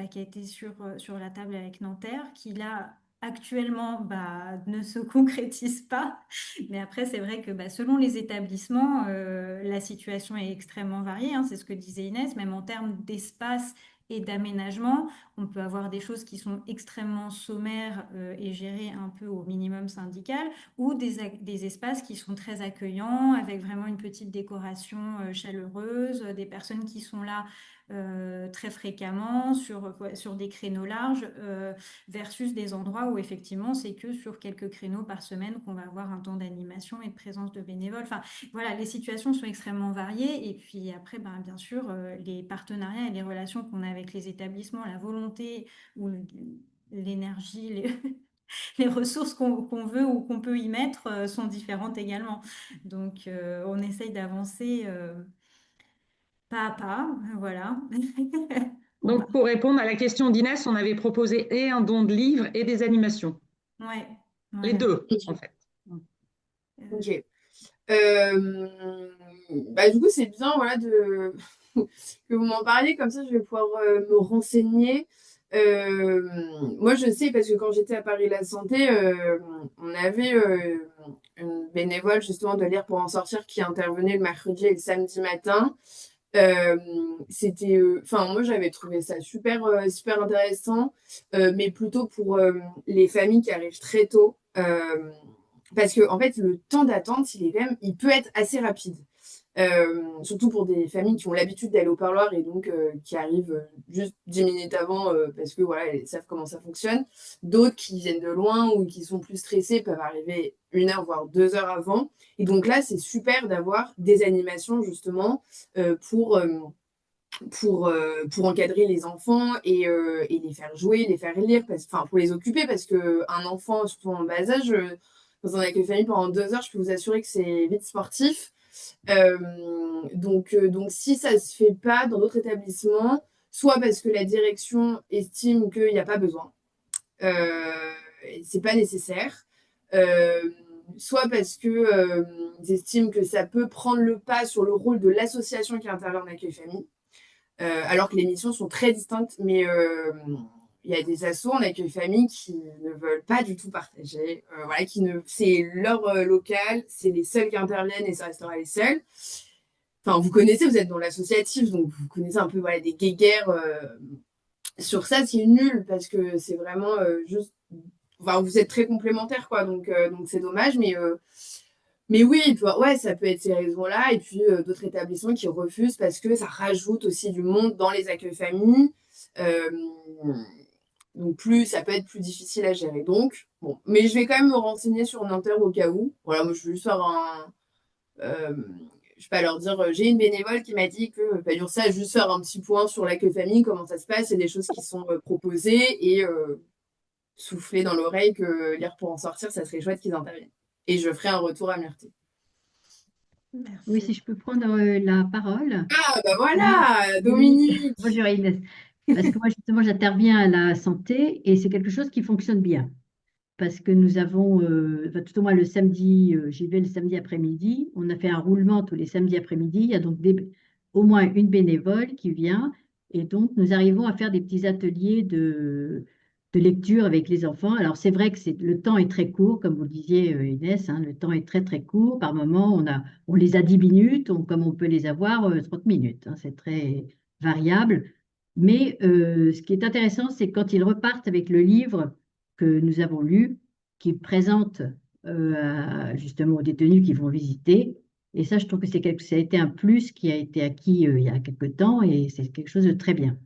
qui a été sur la table avec Nanterre, qui là actuellement ne se concrétise pas. Mais après c'est vrai que selon les établissements, la situation est extrêmement variée, hein. C'est ce que disait Inès, même en termes d'espace et d'aménagement. On peut avoir des choses qui sont extrêmement sommaires et gérées un peu au minimum syndical, ou des espaces qui sont très accueillants, avec vraiment une petite décoration chaleureuse, des personnes qui sont là très fréquemment sur des créneaux larges, versus des endroits où effectivement c'est que sur quelques créneaux par semaine qu'on va avoir un temps d'animation et de présence de bénévoles. Enfin, voilà, les situations sont extrêmement variées. Et puis après, bien sûr, les partenariats et les relations qu'on a avec les établissements, la volonté ou l'énergie, les ressources qu'on veut ou qu'on peut y mettre sont différentes également. Donc, on essaye d'avancer pas à pas, voilà. On Donc, pour répondre à la question d'Inès, on avait proposé et un don de livres et des animations. Ouais, Les voilà. deux, en fait. Ok. Du coup, c'est bien voilà, que vous m'en parliez, comme ça je vais pouvoir me renseigner. Moi, je sais, parce que quand j'étais à Paris La Santé, on avait une bénévole justement de Lire pour en sortir qui intervenait le mercredi et le samedi matin. Euh, C'était, enfin, moi j'avais trouvé ça super intéressant, mais plutôt pour les familles qui arrivent très tôt. Parce que en fait, le temps d'attente, il peut être assez rapide. Surtout pour des familles qui ont l'habitude d'aller au parloir et donc qui arrivent juste 10 minutes avant parce que voilà, elles savent comment ça fonctionne. D'autres qui viennent de loin ou qui sont plus stressés peuvent arriver 1 heure voire 2 heures avant. Et donc là, c'est super d'avoir des animations justement euh, pour, euh, pour encadrer les enfants et les faire jouer, les faire lire, enfin pour les occuper, parce qu'un enfant, surtout en bas âge, dans un accueil famille pendant 2 heures, je peux vous assurer que c'est vite sportif. Donc si ça se fait pas dans d'autres établissements, soit parce que la direction estime qu'il n'y a pas besoin, c'est pas nécessaire, euh, soit parce que ils estiment que ça peut prendre le pas sur le rôle de l'association qui intervient en accueil famille, alors que les missions sont très distinctes, mais il y a des assos en accueil famille qui ne veulent pas du tout partager. Voilà, c'est leur local, c'est les seuls qui interviennent et ça restera les seuls. Enfin, vous connaissez, vous êtes dans l'associatif, donc vous connaissez un peu voilà, des guéguerres sur ça, c'est nul parce que c'est vraiment juste. Enfin, vous êtes très complémentaires, quoi, donc c'est dommage, mais oui, ouais, ça peut être ces raisons-là. Et puis d'autres établissements qui refusent parce que ça rajoute aussi du monde dans les accueils familles. Euh, donc ça peut être plus difficile à gérer. Donc, bon. Mais je vais quand même me renseigner sur Nanterre au cas où. Voilà, moi je vais juste faire je vais pas leur dire, j'ai une bénévole qui m'a dit que, pas dire ça, juste faire un petit point sur l'accueil famille, comment ça se passe, et des choses qui sont proposées, et souffler dans l'oreille que Lire pour en sortir, ça serait chouette qu'ils interviennent. Et je ferai un retour à Myrtille. Oui, si Merci. je peux prendre la parole. Ah, bah Oui, voilà, oui. Dominique. Bonjour Inès. Parce que moi, justement, j'interviens à la santé et c'est quelque chose qui fonctionne bien. Parce que nous avons, enfin, tout au moins le samedi, j'y vais le samedi après-midi. On a fait un roulement tous les samedis après-midi. Il y a donc au moins une bénévole qui vient. Et donc, nous arrivons à faire des petits ateliers de lecture avec les enfants. Alors, c'est vrai que le temps est très court, comme vous le disiez, Inès, hein, le temps est très, très court. Par moment, on les a 10 minutes, comme on peut les avoir 30 minutes, hein, c'est très variable. Mais ce qui est intéressant, c'est quand ils repartent avec le livre que nous avons lu, qu'ils présentent justement aux détenus qui vont visiter. Et ça, je trouve que ça a été un plus qui a été acquis il y a quelque temps et c'est quelque chose de très bien.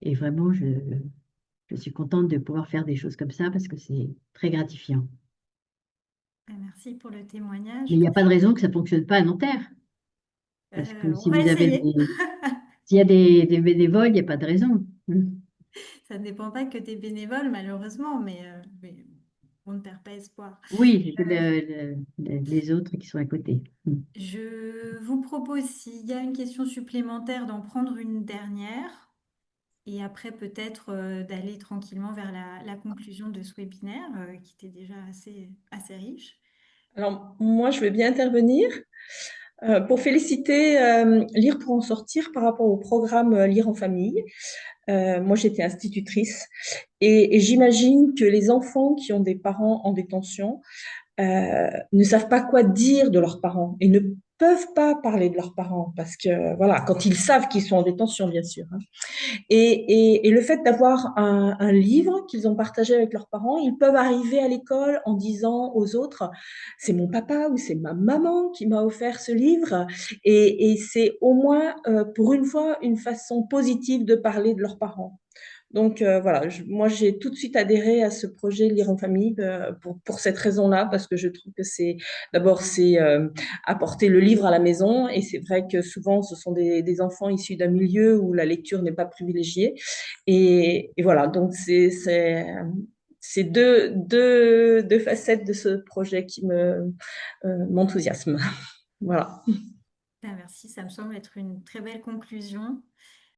Et vraiment, je suis contente de pouvoir faire des choses comme ça parce que c'est très gratifiant. Merci pour le Mais témoignage. il n'y a pas de raison que ça ne fonctionne pas à Nanterre. Parce que On si va vous avez essayer. s'il y a des bénévoles, il n'y a pas de raison. Ça ne dépend pas que des bénévoles, malheureusement, mais on ne perd pas espoir. Oui, c'est que Euh, les autres qui sont à côté. je vous propose, s'il y a une question supplémentaire, d'en prendre une dernière et après peut-être d'aller tranquillement vers la conclusion de ce webinaire qui était déjà assez riche. Alors, moi, je vais bien intervenir pour féliciter Lire pour en sortir par rapport au programme Lire en famille. Moi, j'étais institutrice et j'imagine que les enfants qui ont des parents en détention ne savent pas quoi dire de leurs parents et ne peuvent pas parler de leurs parents parce que, voilà, quand ils savent qu'ils sont en détention, bien sûr, hein. Et le fait d'avoir un livre qu'ils ont partagé avec leurs parents, ils peuvent arriver à l'école en disant aux autres, c'est mon papa ou c'est ma maman qui m'a offert ce livre. Et c'est au moins, pour une fois, une façon positive de parler de leurs parents. Donc voilà, moi j'ai tout de suite adhéré à ce projet Lire en famille pour cette raison-là, parce que je trouve que c'est apporter le livre à la maison, et c'est vrai que souvent ce sont des enfants issus d'un milieu où la lecture n'est pas privilégiée, et voilà, donc c'est deux facettes de ce projet qui m'enthousiasment. Voilà. Merci, ça me semble être une très belle conclusion.